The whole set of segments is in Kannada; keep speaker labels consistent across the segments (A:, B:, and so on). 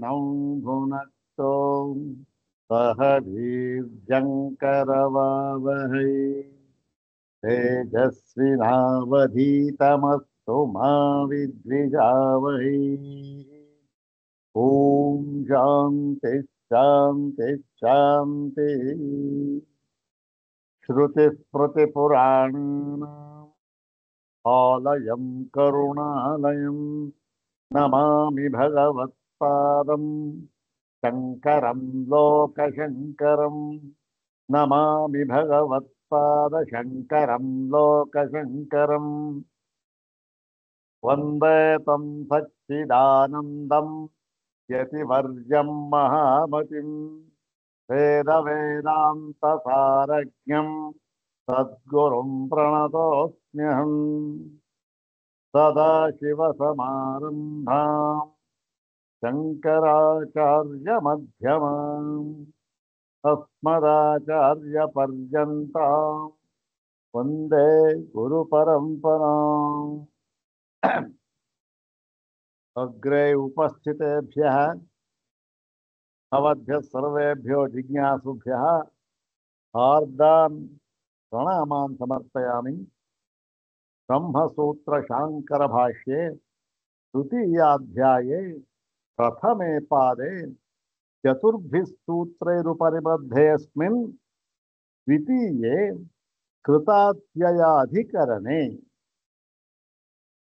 A: नौ भुनक्तो सह वीर्यङ्करवावहै तेजस्विनावधीतमस्तु मा विद्विषावहै। ॐ शान्ति शान्ति शान्ति। श्रुतिस्मृतिपुराणानाम् आलयं करुणालयं नमामि भगवत्पादं शङ्करं लोकशङ्करं नमामि भगवत्पादशङ्करं लोकशङ्करं वन्दे तं सच्चिदानन्दं यतिवर्यं महामतिं वेदवेदान्तसारज्ञं सद्गुरुं प्रणतोऽस्म्यहम् सदाशिवसमारम्भाम् शङ्कराचार्यमध्यमाम् अस्मदाचार्यपर्यन्ताम् वन्दे गुरुपरम्पराम्। अग्रे उपस्थितेभ्यः भवद्भ्यः सर्वेभ्यो जिज्ञासुभ्यः हार्दान् प्रणामान् समर्पयामि। ब्रह्मसूत्र शांकर भाष्ये तृतीयाध्याये प्रथमे पादे चतुर्भिः सूत्रैरुपनिबद्धेऽस्मिन् द्वितीये कृतात्ययाधिकरणे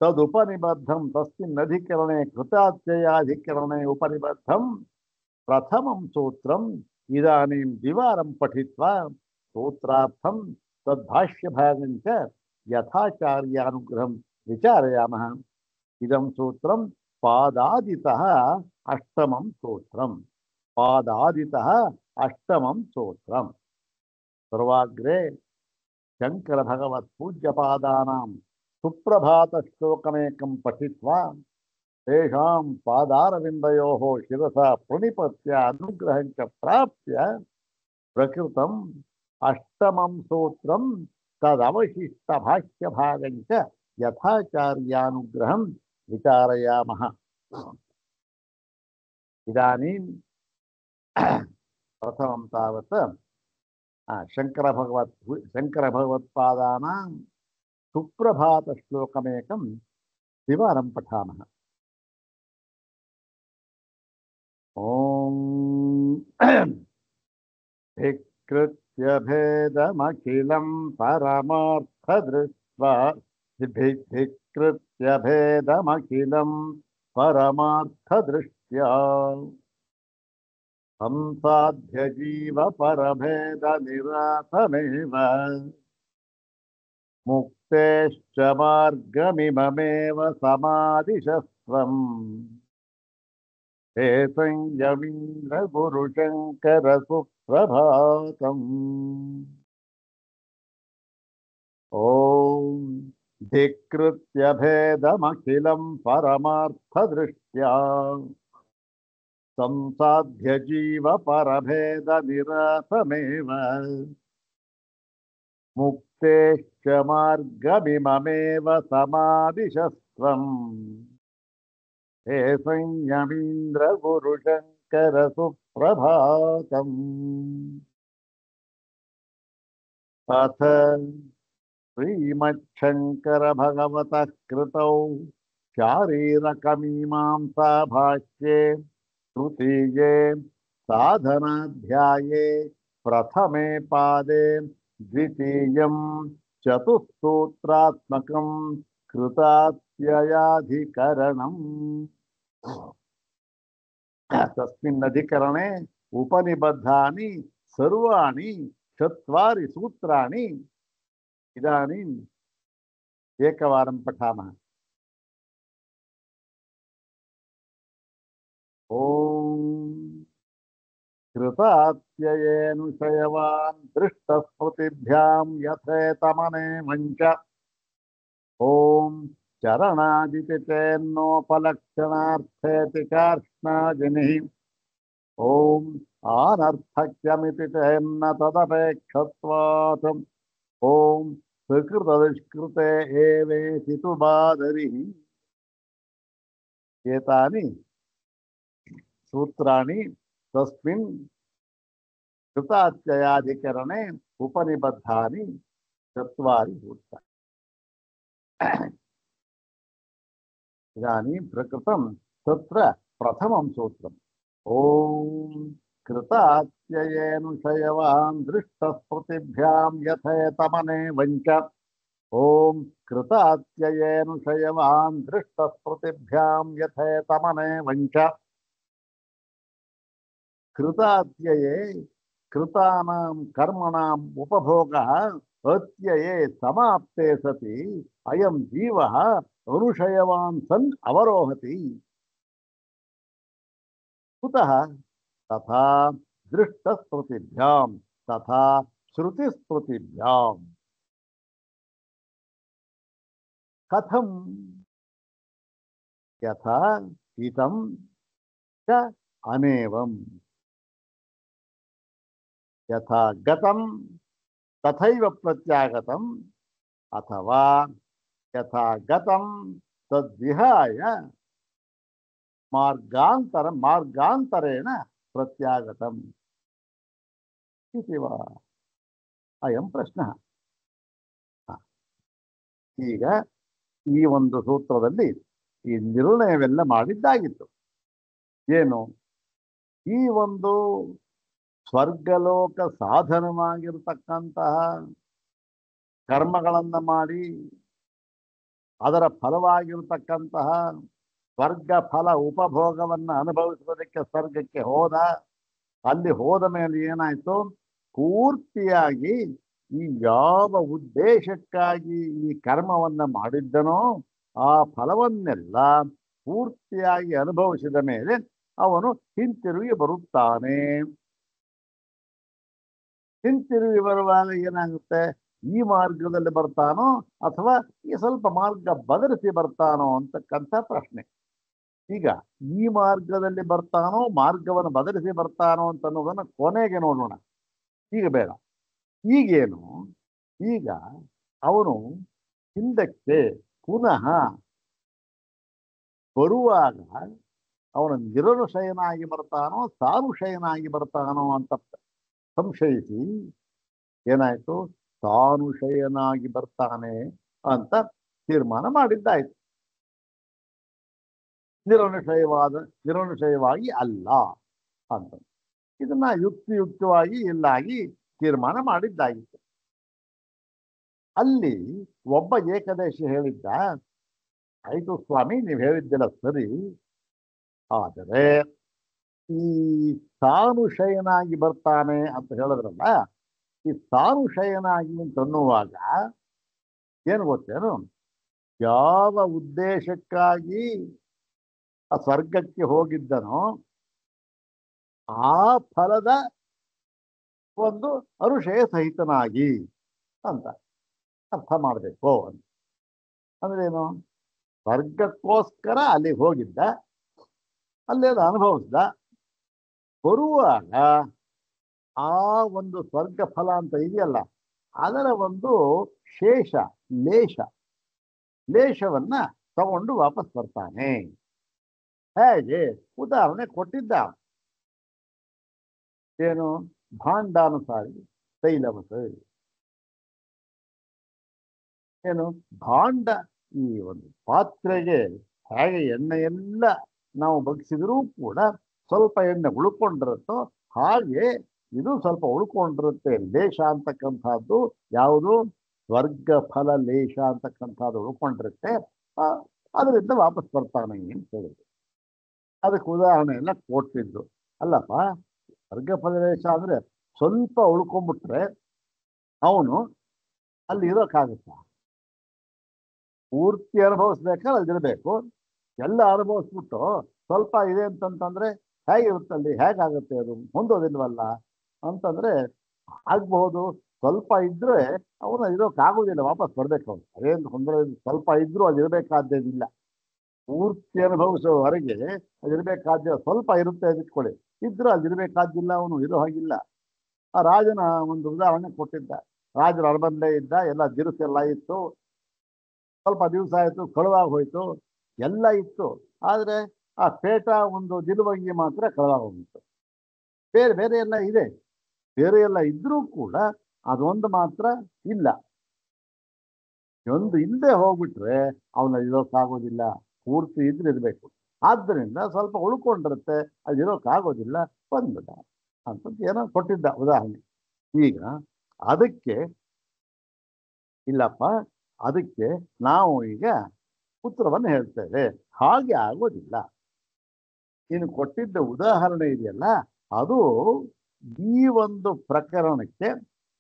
A: तदुपनिबद्धं तस्मिन्नधिकरणे कृतात्ययाधिकरणे उपनिबद्धं प्रथमं सूत्रम् इदानीं द्विवारं पठित्वा सूत्रार्थं तद्भाष्यभागं च यथाचार्यानुग्रहं विचारयामः। इदं सूत्रं पादादितः अष्टमं सूत्रं। पादादितः अष्टमं सूत्रं। सर्वाग्रे शंकर भगवत् पूज्यपादानां सुप्रभातश्लोकमेकं पठित्वा तेषां पादारविन्दयोः शिरसा प्रणिपत्य अनुग्रहं च प्राप्य प्रकृतम् अष्टमं सूत्रं तदवशिष्टभाष्यभागं च यथाचार्यानुग्रहं विचारयामः। इदानीं प्रथमं तावत् शङ्करभगवत्पादानां सुप्रभातश्लोकमेकं द्विवारं पठामः। ॐ धिक्कृत्य भेदमखिलं परमार्थदृष्ट्वा धिक्कृत्य भेदमखिलं परमार्थदृष्ट्या संसाध्य जीव परभेद निरासमेव मुक्तेश्च मार्गमिममेव समादिशस्त्वम् हे संयमीन्द्र गुरुशङ्कर सुप्रभातम्। ॐ धिक्कृत्य भेदमखिलं परमार्थदृष्ट्या संसाध्य जीव परभेद निरासमेव मुक्तेश्च मार्गमिममेव समादिशस्त्वम् हे संयमीन्द्र गुरुशङ्कर सुप्रभातम्। अथ श्रीमच्छङ्कर भगवतः कृतौ शारीरकमीमांसा भाष्ये तृतीये साधनाध्याये प्रथमे पादे द्वितीयं चतुस्सूत्रात्मकं कृतात्ययाधिकरणम्। तस्मिन् अधिकरणे उपनिबद्धानि सर्वाणि चत्वारि सूत्राणि इदानीम् एकवारं पठामः। ॐ कृतात्ययेऽनुशयवान् दृष्टस्मृतिभ्यां यथेतमनेवञ्च ॐ चरणादिति चेन्नोपलक्षणार्थेति कार्ष्णाजिनिः ॐ आनर्थक्यमिति चेन्न तदपेक्षत्वात् ॐ सुकृतदुष्कृते एवेति तु बादरिः। एतानि ಸೂತ್ರಾಣಿ ತಸ್ಮಿನ್ ಕೃತಾತ್ಯಯಾಧಿಕರಣೆ ಉಪನಿಬದ್ಧಾನಿ ಚತ್ವಾರಿ ಸೂತ್ರ. ಇದಾनीं प्रकृतं तत्र प्रथमं सूत्रम्. ओम कृतात्ययेनुशयवान् दृष्टस्मृतिभ्यां यथेतमने वञ्च. ओम कृतात्ययेनुशयवान् दृष्टस्मृतिभ्यां यथेतमने वञ्च. कृतात्यये कृतानां कर्मणाम् उपभोगः अत्यये समाप्ते सति अयं जीवः अनुशयवान् सन् अवरोहति. कुतः? तथा दृष्टस्मृतिभ्यां तथा श्रुतिस्मृतिभ्यां. कथं? यथा इदं च अनेवं. यथा गतं तथैव प्रत्यागतम् अथवा यथा गतं तद्विहाय मार्गान्तरेण प्रत्यागतम् इति वा अयं प्रश्नः. ಈಗ ಈ ಒಂದು ಸೂತ್ರದಲ್ಲಿ ಈ ನಿರ್ಣಯವೆಲ್ಲ ಮಾಡಿದ್ದಾಗಿತ್ತು. ಏನು? ಈ ಒಂದು ಸ್ವರ್ಗಲೋಕ ಸಾಧನವಾಗಿರತಕ್ಕಂತಹ ಕರ್ಮಗಳನ್ನು ಮಾಡಿ ಅದರ ಫಲವಾಗಿರತಕ್ಕಂತಹ ಸ್ವರ್ಗ ಫಲ ಉಪಭೋಗವನ್ನು ಅನುಭವಿಸುವುದಕ್ಕೆ ಸ್ವರ್ಗಕ್ಕೆ ಹೋದ. ಅಲ್ಲಿ ಹೋದ ಮೇಲೆ ಏನಾಯ್ತು? ಪೂರ್ತಿಯಾಗಿ ಈ ಯಾವ ಉದ್ದೇಶಕ್ಕಾಗಿ ಈ ಕರ್ಮವನ್ನು ಮಾಡಿದ್ದನೋ ಆ ಫಲವನ್ನೆಲ್ಲ ಪೂರ್ತಿಯಾಗಿ ಅನುಭವಿಸಿದ ಮೇಲೆ ಅವನು ಹಿಂತಿರುಗಿ ಬರುತ್ತಾನೆ. ಹಿಂತಿರುಗಿ ಬರುವಾಗ ಏನಾಗುತ್ತೆ? ಈ ಮಾರ್ಗದಲ್ಲಿ ಬರ್ತಾನೋ ಅಥವಾ ಈ ಸ್ವಲ್ಪ ಮಾರ್ಗ ಬದಲಿಸಿ ಬರ್ತಾನೋ ಅಂತಕ್ಕಂಥ ಪ್ರಶ್ನೆ. ಈಗ ಈ ಮಾರ್ಗದಲ್ಲಿ ಬರ್ತಾನೋ ಮಾರ್ಗವನ್ನು ಬದಲಿಸಿ ಬರ್ತಾನೋ ಅಂತ ಅನ್ನೋದನ್ನು ಕೊನೆಗೆ ನೋಡೋಣ. ಈಗ ಬೇಡ. ಈಗೇನು? ಈಗ ಅವನು ಹಿಂದಕ್ಕೆ ಪುನಃ ಬರುವಾಗ ಅವನು ನಿರನುಶಯನಾಗಿ ಬರ್ತಾನೋ ಸಾನುಶಯನಾಗಿ ಬರ್ತಾನೋ ಅಂತ ಸಂಶಯಿಸಿ ಏನಾಯ್ತು? ಸಾನುಶಯನಾಗಿ ಬರ್ತಾನೆ ಅಂತ ತೀರ್ಮಾನ ಮಾಡಿದ್ದಾಯ್ತು. ನಿರನುಶಯವಾಗಿ ಅಲ್ಲ ಅಂತ ಇದನ್ನ ಯುಕ್ತಿಯುಕ್ತವಾಗಿ ಇಲ್ಲಾಗಿ ತೀರ್ಮಾನ ಮಾಡಿದ್ದಾಗಿತ್ತು. ಅಲ್ಲಿ ಒಬ್ಬ ಏಕದೇಶಿ ಹೇಳಿದ್ದ, ಆಯ್ತು ಸ್ವಾಮಿ ನೀವು ಹೇಳಿದ್ದಿಲ್ಲ ಸರಿ, ಆದರೆ ಈ ಸಾನುಶಯನಾಗಿ ಬರ್ತಾನೆ ಅಂತ ಹೇಳಿದ್ರಲ್ಲ, ಈ ಸಾನುಶಯನಾಗಿ ಅಂತ ಅನ್ನುವಾಗ ಏನು ಗೊತ್ತೇನು? ಯಾವ ಉದ್ದೇಶಕ್ಕಾಗಿ ಆ ಸ್ವರ್ಗಕ್ಕೆ ಹೋಗಿದ್ದನೋ ಆ ಫಲದ ಒಂದು ಅನುಶಯ ಸಹಿತನಾಗಿ ಅಂತ ಅರ್ಥ ಮಾಡಬೇಕು. ಅಂದ್ರೇನು? ಸ್ವರ್ಗಕ್ಕೋಸ್ಕರ ಅಲ್ಲಿಗೆ ಹೋಗಿದ್ದ, ಅಲ್ಲೇ ಅನುಭವಿಸ್ದ. ಬರುವಾಗ ಆ ಒಂದು ಸ್ವರ್ಗ ಫಲ ಅಂತ ಇದೆಯಲ್ಲ ಅದರ ಒಂದು ಲೇಷವನ್ನ ತಗೊಂಡು ವಾಪಸ್ ಬರ್ತಾನೆ. ಹೇಗೆ? ಉದಾಹರಣೆ ಕೊಟ್ಟಿದ್ದ. ಏನು? ಭಾಂಡಾನುಸಾರಿ ತೈಲವಸ. ಏನು? ಭಾಂಡ ಈ ಒಂದು ಪಾತ್ರೆಗೆ ಹೇಗೆ ಎಣ್ಣೆಯೆಲ್ಲ ನಾವು ಬಗ್ಸಿದ್ರೂ ಕೂಡ ಸ್ವಲ್ಪ ಎಣ್ಣೆ ಉಳ್ಕೊಂಡಿರುತ್ತೋ ಹಾಗೆ ಇದು ಸ್ವಲ್ಪ ಉಳ್ಕೊಂಡಿರುತ್ತೆ. ಲೇಷ ಅಂತಕ್ಕಂಥದ್ದು ಯಾವುದು? ಸ್ವರ್ಗ ಫಲ ಲೇಷ ಅಂತಕ್ಕಂಥದ್ದು ಉಳ್ಕೊಂಡಿರುತ್ತೆ. ಅದರಿಂದ ವಾಪಸ್ ಬರ್ತಾನೆ ಅಂತ ಹೇಳಿದ್ರು. ಅದಕ್ಕೆ ಉದಾಹರಣೆ ಎಲ್ಲ ಕೊಟ್ಟಿದ್ದು. ಅಲ್ಲಪ್ಪ, ಸ್ವರ್ಗ ಫಲ ಲೇಷ ಅಂದ್ರೆ ಸ್ವಲ್ಪ ಉಳ್ಕೊಂಡ್ಬಿಟ್ರೆ ಅವನು ಅಲ್ಲಿ ಇರೋಕ್ಕಾಗುತ್ತ? ಪೂರ್ತಿ ಅನುಭವಿಸ್ಬೇಕಾದ್ರೆ ಅಲ್ಲಿರಬೇಕು. ಎಲ್ಲ ಅನುಭವಿಸ್ಬಿಟ್ಟು ಸ್ವಲ್ಪ ಇದೆ ಅಂತಂತಂದ್ರೆ ಹೇಗಿರುತ್ತಲ್ಲಿ? ಹೇಗಾಗುತ್ತೆ? ಅದು ಹೊಂದೋದಿಲ್ವಲ್ಲ ಅಂತಂದ್ರೆ ಆಗ್ಬಹುದು. ಸ್ವಲ್ಪ ಇದ್ರೆ ಅವನು ಇರೋಕ್ಕಾಗೋದಿಲ್ಲ, ವಾಪಸ್ ಬರ್ಬೇಕು. ಅವನು ಅದೇನು ಹೊಂದೋ ಸ್ವಲ್ಪ ಇದ್ರೂ ಅದಿರಬೇಕಾದ್ದೇನಿಲ್ಲ. ಪೂರ್ತಿ ಅನುಭವಿಸೋವರೆಗೆ ಅದಿರಬೇಕಾದ್ದಿಲ್ಲ. ಸ್ವಲ್ಪ ಇರುತ್ತೆ ಇಟ್ಕೊಳ್ಳಿ, ಇದ್ರೂ ಅದಿರಬೇಕಾದ್ದಿಲ್ಲ, ಅವನು ಇರೋ ಹಾಗಿಲ್ಲ. ಆ ರಾಜನ ಒಂದು ಉದಾಹರಣೆ ಕೊಟ್ಟಿದ್ದ. ರಾಜರು ಅರಮನೆ ಇದ್ದ, ಎಲ್ಲ ದಿರುಸೆಲ್ಲ ಇತ್ತು. ಸ್ವಲ್ಪ ದಿವಸ ಆಯಿತು, ಕಳುವಾಗಿ ಹೋಯ್ತು, ಎಲ್ಲ ಇತ್ತು. ಆದರೆ ಆ ಪೇಟ ಒಂದು ನಿಲುವಂಗಿ ಮಾತ್ರ ಕಳೆದೋಗ್ಬಿಟ್ಟು ಬೇರೆ ಬೇರೆ ಎಲ್ಲ ಇದೆ. ಬೇರೆ ಎಲ್ಲ ಇದ್ರೂ ಕೂಡ ಅದೊಂದು ಮಾತ್ರ ಇಲ್ಲ. ಒಂದು ಇಲ್ಲದೆ ಹೋಗ್ಬಿಟ್ರೆ ಅವನ ಇರೋಕ್ಕಾಗೋದಿಲ್ಲ. ಪೂರ್ತಿ ಇದ್ರೆ ಇರಬೇಕು. ಆದ್ದರಿಂದ ಸ್ವಲ್ಪ ಉಳ್ಕೊಂಡಿರುತ್ತೆ, ಅದು ಇರೋಕ್ಕಾಗೋದಿಲ್ಲ, ಬಂದ್ಬಿಡ ಅಂತ ಏನೋ ಕೊಟ್ಟಿದ್ದ ಉದಾಹರಣೆ. ಈಗ ಅದಕ್ಕೆ ಇಲ್ಲಪ್ಪ, ಅದಕ್ಕೆ ನಾವು ಈಗ ಉತ್ತರವನ್ನು ಹೇಳ್ತೇವೆ, ಹಾಗೆ ಆಗೋದಿಲ್ಲ. ನೀನು ಕೊಟ್ಟಿದ್ದ ಉದಾಹರಣೆ ಇದೆಯಲ್ಲ, ಅದು ಈ ಒಂದು ಪ್ರಕರಣಕ್ಕೆ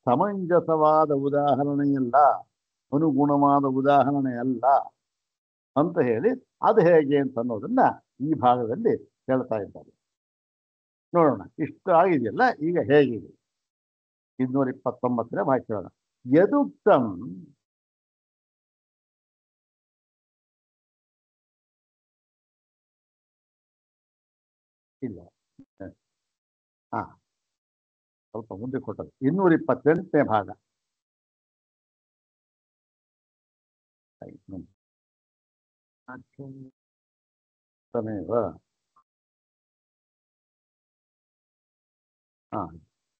A: ಸಮಂಜಸವಾದ ಉದಾಹರಣೆಯಲ್ಲ, ಅನುಗುಣವಾದ ಉದಾಹರಣೆ ಅಲ್ಲ ಅಂತ ಹೇಳಿ ಅದು ಹೇಗೆ ಅಂತ ಅನ್ನೋದನ್ನ ಈ ಭಾಗದಲ್ಲಿ ಹೇಳ್ತಾ ಇದ್ದಾರೆ. ನೋಡೋಣ, ಇಷ್ಟು ಆಗಿದೆಯಲ್ಲ, ಈಗ ಹೇಗಿದೆ 229ನೇ ಭಾಷಣ. ಯದುಕ್ತಂ ಇಲ್ಲ, ಹಾ ಸ್ವಲ್ಪ ಮುಂದೆ ಕೊಟ್ಟದ್ದು 228ನೇ ಭಾಗ. ತಮೇವ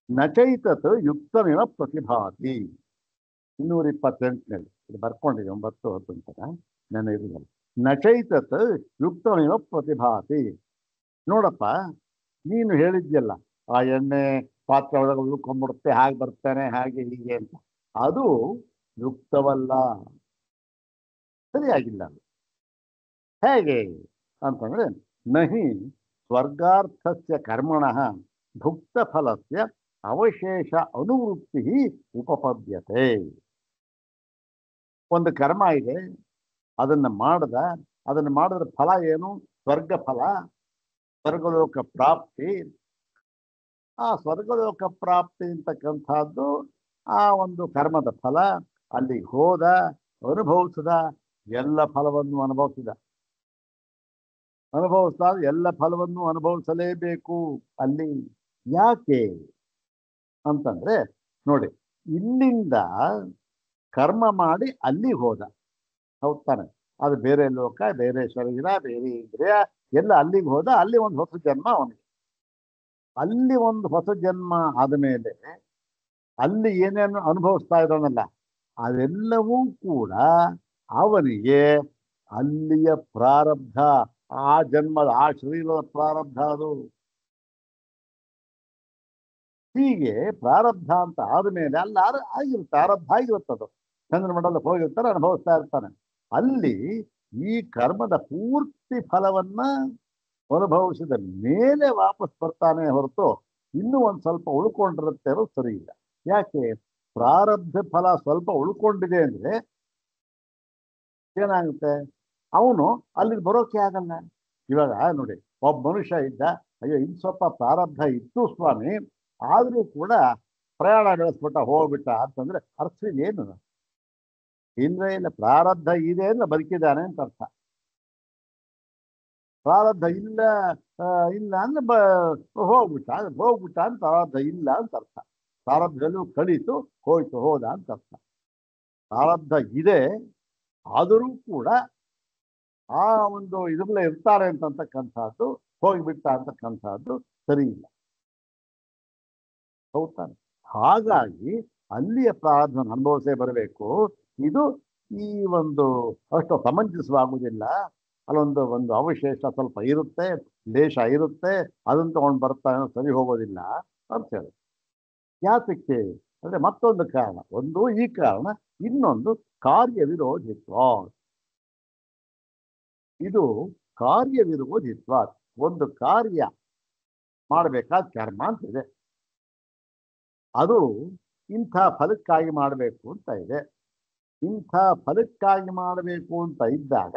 A: ನಚೈತತ್ ಯುಕ್ತಮೇವ ಪ್ರತಿಭಾತಿ. 228ನೇದು ಇದು ಬರ್ಕೊಂಡಿದೆ 9, 10 ಅಂತ ನನ್ನ ಇರುವುದಲ್ಲ. ನಚೈತತ್ ಯುಕ್ತಮೇವ ಪ್ರತಿಭಾತಿ. ನೋಡಪ್ಪ, ನೀನು ಹೇಳಿದ್ಯಲ್ಲ ಆ ಎಣ್ಣೆ ಪಾತ್ರೆ ಒಳಗೆ ಉಳ್ಕೊಂಡ್ಬಿಡುತ್ತೆ, ಹಾಗೆ ಬರ್ತಾನೆ, ಹಾಗೆ ಹೀಗೆ ಅಂತ, ಅದು ಯುಕ್ತವಲ್ಲ, ಸರಿಯಾಗಿಲ್ಲ. ಅದು ಹೇಗೆ ಅಂತಂದ್ರೆ, ನಹಿ ಸ್ವರ್ಗಾರ್ಥಸ್ಯ ಕರ್ಮಣಃ ಭುಕ್ತ ಫಲಸ್ಯ ಅವಶೇಷ ಅನುವೃತ್ತಿ ಉಪಪದ್ಯತೆ. ಒಂದು ಕರ್ಮ ಇದೆ, ಅದನ್ನು ಮಾಡಿದ್ರೆ ಫಲ ಏನು? ಸ್ವರ್ಗ ಫಲ, ಸ್ವರ್ಗಲೋಕ ಪ್ರಾಪ್ತಿ. ಆ ಸ್ವರ್ಗಲೋಕ ಪ್ರಾಪ್ತಿ ಅಂತಕ್ಕಂಥದ್ದು ಆ ಒಂದು ಕರ್ಮದ ಫಲ. ಅಲ್ಲಿಗೆ ಹೋದ, ಅನುಭವಿಸಿದ, ಎಲ್ಲ ಫಲವನ್ನು ಅನುಭವಿಸಿದ ಎಲ್ಲ ಫಲವನ್ನು ಅನುಭವಿಸಲೇಬೇಕು ಅಲ್ಲಿ. ಯಾಕೆ ಅಂತಂದ್ರೆ ನೋಡಿ, ಇಲ್ಲಿಂದ ಕರ್ಮ ಮಾಡಿ ಅಲ್ಲಿ ಹೋದ, ಹೌದ್ ತಾನೆ? ಅದು ಬೇರೆ ಲೋಕ, ಬೇರೆ ಶರೀರ, ಬೇರೆ ಇಂದ್ರಿಯ ಎಲ್ಲ ಅಲ್ಲಿಗೆ ಹೋದ. ಅಲ್ಲಿ ಒಂದು ಹೊಸ ಜನ್ಮ ಅವನಿಗೆ. ಅಲ್ಲಿ ಒಂದು ಹೊಸ ಜನ್ಮ ಆದಮೇಲೆ ಅಲ್ಲಿ ಏನೇನು ಅನುಭವಿಸ್ತಾ ಇರೋನಲ್ಲ, ಅದೆಲ್ಲವೂ ಕೂಡ ಅವನಿಗೆ ಅಲ್ಲಿಯ ಪ್ರಾರಬ್ಧ, ಆ ಜನ್ಮದ, ಆ ಶರೀರದ ಪ್ರಾರಬ್ಧ ಅದು. ಹೀಗೆ ಪ್ರಾರಬ್ಧ ಅಂತ ಆದ್ಮೇಲೆ ಅಲ್ಲಿ ಆಗಿರುತ್ತೆ, ಆರಬ್ಧ ಆಗಿರುತ್ತದು. ಚಂದ್ರಮಂಡಲಕ್ಕೆ ಹೋಗಿರ್ತಾನೆ, ಅನುಭವಿಸ್ತಾ ಇರ್ತಾನೆ. ಅಲ್ಲಿ ಈ ಕರ್ಮದ ಪೂರ್ತಿ ಫಲವನ್ನ ಅನುಭವಿಸಿದ ಮೇಲೆ ವಾಪಸ್ ಬರ್ತಾನೆ ಹೊರತು ಇನ್ನೂ ಒಂದು ಸ್ವಲ್ಪ ಉಳ್ಕೊಂಡಿರುತ್ತೆ ಅನ್ನೋದು ಸರಿ ಇಲ್ಲ. ಯಾಕೆ? ಪ್ರಾರಬ್ಧ ಫಲ ಸ್ವಲ್ಪ ಉಳ್ಕೊಂಡಿದೆ ಅಂದ್ರೆ ಏನಾಗುತ್ತೆ, ಅವನು ಅಲ್ಲಿಗೆ ಬರೋಕೆ ಆಗಲ್ಲ. ಇವಾಗ ನೋಡಿ, ಒಬ್ಬ ಮನುಷ್ಯ ಇದ್ದ, ಅಯ್ಯೋ ಇನ್ನು ಸ್ವಲ್ಪ ಪ್ರಾರಬ್ಧ ಇತ್ತು ಸ್ವಾಮಿ, ಆದ್ರೂ ಕೂಡ ಪ್ರಯಾಣ ಬೆಳೆಸ್ಬಿಟ್ಟ, ಹೋಗ್ಬಿಟ್ಟ ಅಂತಂದ್ರೆ ಅರ್ಥ ಏನು? ಇಲ್ಲ, ಪ್ರಾರಬ್ಧ ಇದೆ ಅಂದ್ರೆ ಬದುಕಿದ್ದಾನೆ ಅಂತ ಅರ್ಥ. ಪ್ರಾರಬ್ಧ ಇಲ್ಲ ಅಂದ್ರೆ ಹೋಗ್ಬಿಟ್ಟ ಅಂತ ಪ್ರಾರಬ್ಧ ಇಲ್ಲ ಅಂತ ಅರ್ಥ. ಪ್ರಾರಬ್ಧದಲ್ಲೂ ಕಳೀತು, ಹೋದ ಅಂತ ಅರ್ಥ. ಪ್ರಾರಬ್ಧ ಇದೆ, ಆದರೂ ಕೂಡ ಆ ಒಂದು ಇದ್ರಲ್ಲೇ ಇರ್ತಾರೆ ಅಂತಕ್ಕಂಥದ್ದು, ಹೋಗಿಬಿಟ್ಟ ಅಂತಕ್ಕಂಥದ್ದು ಸರಿ ಇಲ್ಲ, ಹೌದಾನೆ? ಹಾಗಾಗಿ ಅಲ್ಲಿಯ ಪ್ರಾರಬ್ಧ ಅನುಭವಿಸೇ ಬರಬೇಕು. ಇದು ಈ ಒಂದು ಅಷ್ಟು ಸಮಂಜಸವಾಗುವುದಿಲ್ಲ. ಅಲ್ಲೊಂದು ಅವಶೇಷ ಸ್ವಲ್ಪ ಇರುತ್ತೆ, ಲೇಷ ಇರುತ್ತೆ, ಅದನ್ನು ತಗೊಂಡು ಬರ್ತಾನೆ, ಸರಿ ಹೋಗೋದಿಲ್ಲ ಅಂತ ಹೇಳಿ. ಯಾತಕ್ಕೆ ಅಂದ್ರೆ ಮತ್ತೊಂದು ಕಾರಣ. ಒಂದು ಈ ಕಾರಣ, ಇನ್ನೊಂದು ಕಾರ್ಯ ವಿರೋಧಿತ್ವ. ಇದು ಕಾರ್ಯ ವಿರೋಧಿತ್ವ. ಒಂದು ಕಾರ್ಯ ಮಾಡಬೇಕಾದ ಕರ್ಮ ಅಂತಿದೆ, ಅದು ಇಂಥ ಫಲಕ್ಕಾಗಿ ಮಾಡಬೇಕು ಅಂತ ಇದೆ. ಇಂಥ ಫಲಕ್ಕಾಗಿ ಮಾಡಬೇಕು ಅಂತ ಇದ್ದಾಗ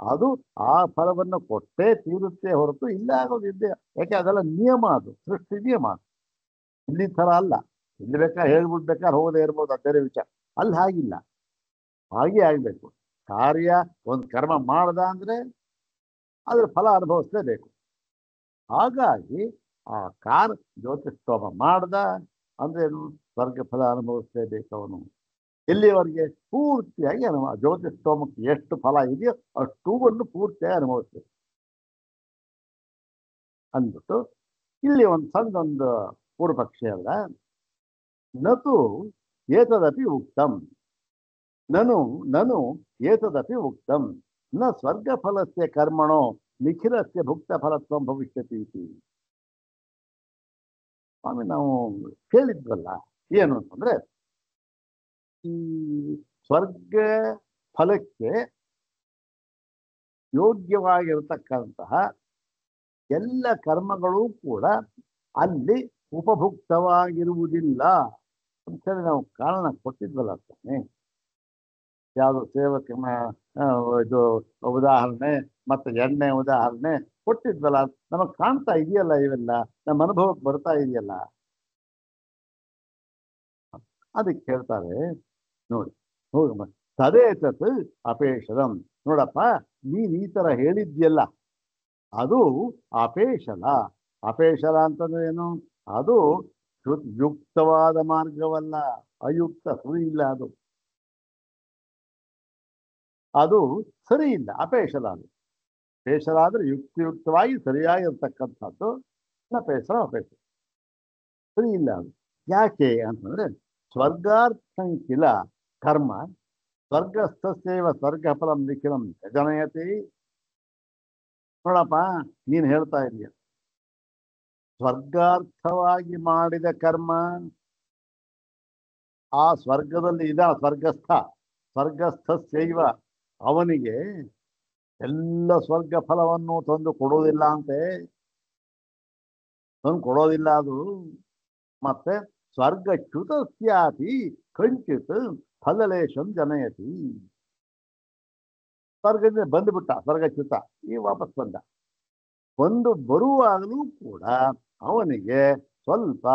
A: ಅದು ಆ ಫಲವನ್ನು ಕೊಟ್ಟೇ ತೀರುತ್ತೆ ಹೊರತು ಇಲ್ಲ ಆಗೋದಿದ್ದೆ. ಯಾಕೆ? ಅದೆಲ್ಲ ನಿಯಮ, ಅದು ಸೃಷ್ಟಿ ನಿಯಮ. ಇಲ್ಲಿ ಥರ ಅಲ್ಲ, ಇಲ್ಲಿ ಬೇಕಾದ್ರೆ ಹೇಳ್ಬಿಡ್ಬೇಕಾದ್ರೆ ಹೋಗದೆ ಇರ್ಬೋದು, ಅದೇ ವಿಚಾರ. ಅಲ್ಲಿ ಹಾಗಿಲ್ಲ, ಹಾಗೆ ಆಗಬೇಕು. ಕಾರ್ಯ ಒಂದು ಕರ್ಮ ಮಾಡ್ದ ಅಂದ್ರೆ ಅದ್ರ ಫಲ ಅನುಭವಿಸ್ಲೇಬೇಕು. ಹಾಗಾಗಿ ಆ ಜ್ಯೋತಿಷ್ಠೋಮ ಮಾಡ್ದ ಅಂದ್ರೇನು? ಸ್ವರ್ಗ ಫಲ ಅನುಭವಿಸ್ಲೇಬೇಕು ಅವನು. ಎಲ್ಲಿವರೆಗೆ? ಪೂರ್ತಿಯಾಗಿ ಜ್ಯೋತಿಷ್ಠೋಮಕ್ಕೆ ಎಷ್ಟು ಫಲ ಇದೆಯೋ ಅಷ್ಟೂವನ್ನು ಪೂರ್ತಿಯಾಗಿ ಅನುಭವಿಸ್ಬೇಕು. ಅಂದ್ಬಿಟ್ಟು ಇಲ್ಲಿ ಒಂದು ಸಣ್ಣದೊಂದು ಪೂರ್ವಪಕ್ಷಿ ಅಲ್ಲ. ನತು ಏತದಪಿ ಉಕ್ತಂ, ನನು ನನು ಏತದಪಿ ಉಕ್ತಂ ನ ಸ್ವರ್ಗಫಲಸ್ಯ ಕರ್ಮಣೋ ನಿಖಿಲಸ್ಯ ಭುಕ್ತ ಫಲತ್ವಂ ಭವಿಷ್ಯತಿ ಇತಿ. ಸ್ವಾಮಿ ನಾವು ಕೇಳಿದ್ವಲ್ಲ ಏನು ಅಂತಂದ್ರೆ, ಈ ಸ್ವರ್ಗ ಫಲಕ್ಕೆ ಯೋಗ್ಯವಾಗಿರತಕ್ಕಂತಹ ಎಲ್ಲ ಕರ್ಮಗಳು ಕೂಡ ಅಲ್ಲಿ ಉಪಭುಕ್ತವಾಗಿರುವುದಿಲ್ಲ ಅಂತೇಳಿ ನಾವು ಕಾರಣ ಕೊಟ್ಟಿದ್ವಲ್ಲ ಸ್ವಾಮಿ. ಯಾವುದು ಸೇವಕ ಇದು ಉದಾಹರಣೆ ಮತ್ತೆ ಎಣ್ಣೆ ಉದಾಹರಣೆ ಕೊಟ್ಟಿದ್ವಲ್ಲ, ನಮಗ್ ಕಾಣ್ತಾ ಇದೆಯಲ್ಲ, ಇವೆಲ್ಲ ನಮ್ಮ ಅನುಭವಕ್ಕೆ ಬರ್ತಾ ಇದೆಯಲ್ಲ. ಅದಕ್ಕೆ ಹೇಳ್ತಾರೆ ನೋಡಿ, ಹೋಗಮ್ಮ ತದೇ ತತ್ ಅಪೇಕ್ಷದಂ. ನೋಡಪ್ಪ, ನೀನ್ ಈ ತರ ಹೇಳಿದ್ಯಲ್ಲ, ಅದು ಅಪೇಕ್ಷಲ. ಅಪೇಕ್ಷಲ ಅಂತಂದ್ರೆ ಏನು? ಅದು ಯುಕ್ತವಾದ ಮಾರ್ಗವಲ್ಲ, ಅಯುಕ್ತ, ಸರಿ ಇಲ್ಲ. ಅದು ಸರಿ ಇಲ್ಲ, ಅಪೇಕ್ಷಲ. ಅದು ಅಪೇಕ್ಷಲ ಆದ್ರೆ ಯುಕ್ತಿಯುಕ್ತವಾಗಿ ಸರಿಯಾಗಿರ್ತಕ್ಕಂಥದ್ದು. ಅಪೇಕ್ಷಲ ಅಪೇಕ್ಷ ಸರಿ ಇಲ್ಲ. ಅದು ಯಾಕೆ ಅಂತಂದ್ರೆ, ಸ್ವರ್ಗಾರ್ಥಂಕಿಲ ಕರ್ಮ ಸ್ವರ್ಗಸ್ಥಸ್ಯೈವ ಸ್ವರ್ಗ ಫಲಂ ನಿಖಿಲಂ ಜನಯತಿ. ನೋಡಪ್ಪ, ನೀನ್ ಹೇಳ್ತಾ ಇದೀಯ ಸ್ವರ್ಗಾರ್ಥವಾಗಿ ಮಾಡಿದ ಕರ್ಮ ಆ ಸ್ವರ್ಗದಲ್ಲಿ ಇದ ಸ್ವರ್ಗಸ್ಥಸ್ಯೈವ ಅವನಿಗೆ ಎಲ್ಲ ಸ್ವರ್ಗ ಫಲವನ್ನು ತಂದು ಕೊಡೋದಿಲ್ಲ ಅಂತೆ, ತಂದು ಕೊಡೋದಿಲ್ಲ ಅದು. ಮತ್ತೆ ಸ್ವರ್ಗಚ್ಯುತಸ್ಯಾಪಿ ಕಂಚಿತ್ ಫಲಲೇಶಂ ಜನಯತಿ. ಸ್ವರ್ಗದಿಂದ ಬಂದುಬಿಟ್ಟ ಸ್ವರ್ಗಚ್ಯುತ, ಈ ವಾಪಸ್ ಬಂದು ಬರುವಾಗಲೂ ಕೂಡ ಅವನಿಗೆ ಸ್ವಲ್ಪ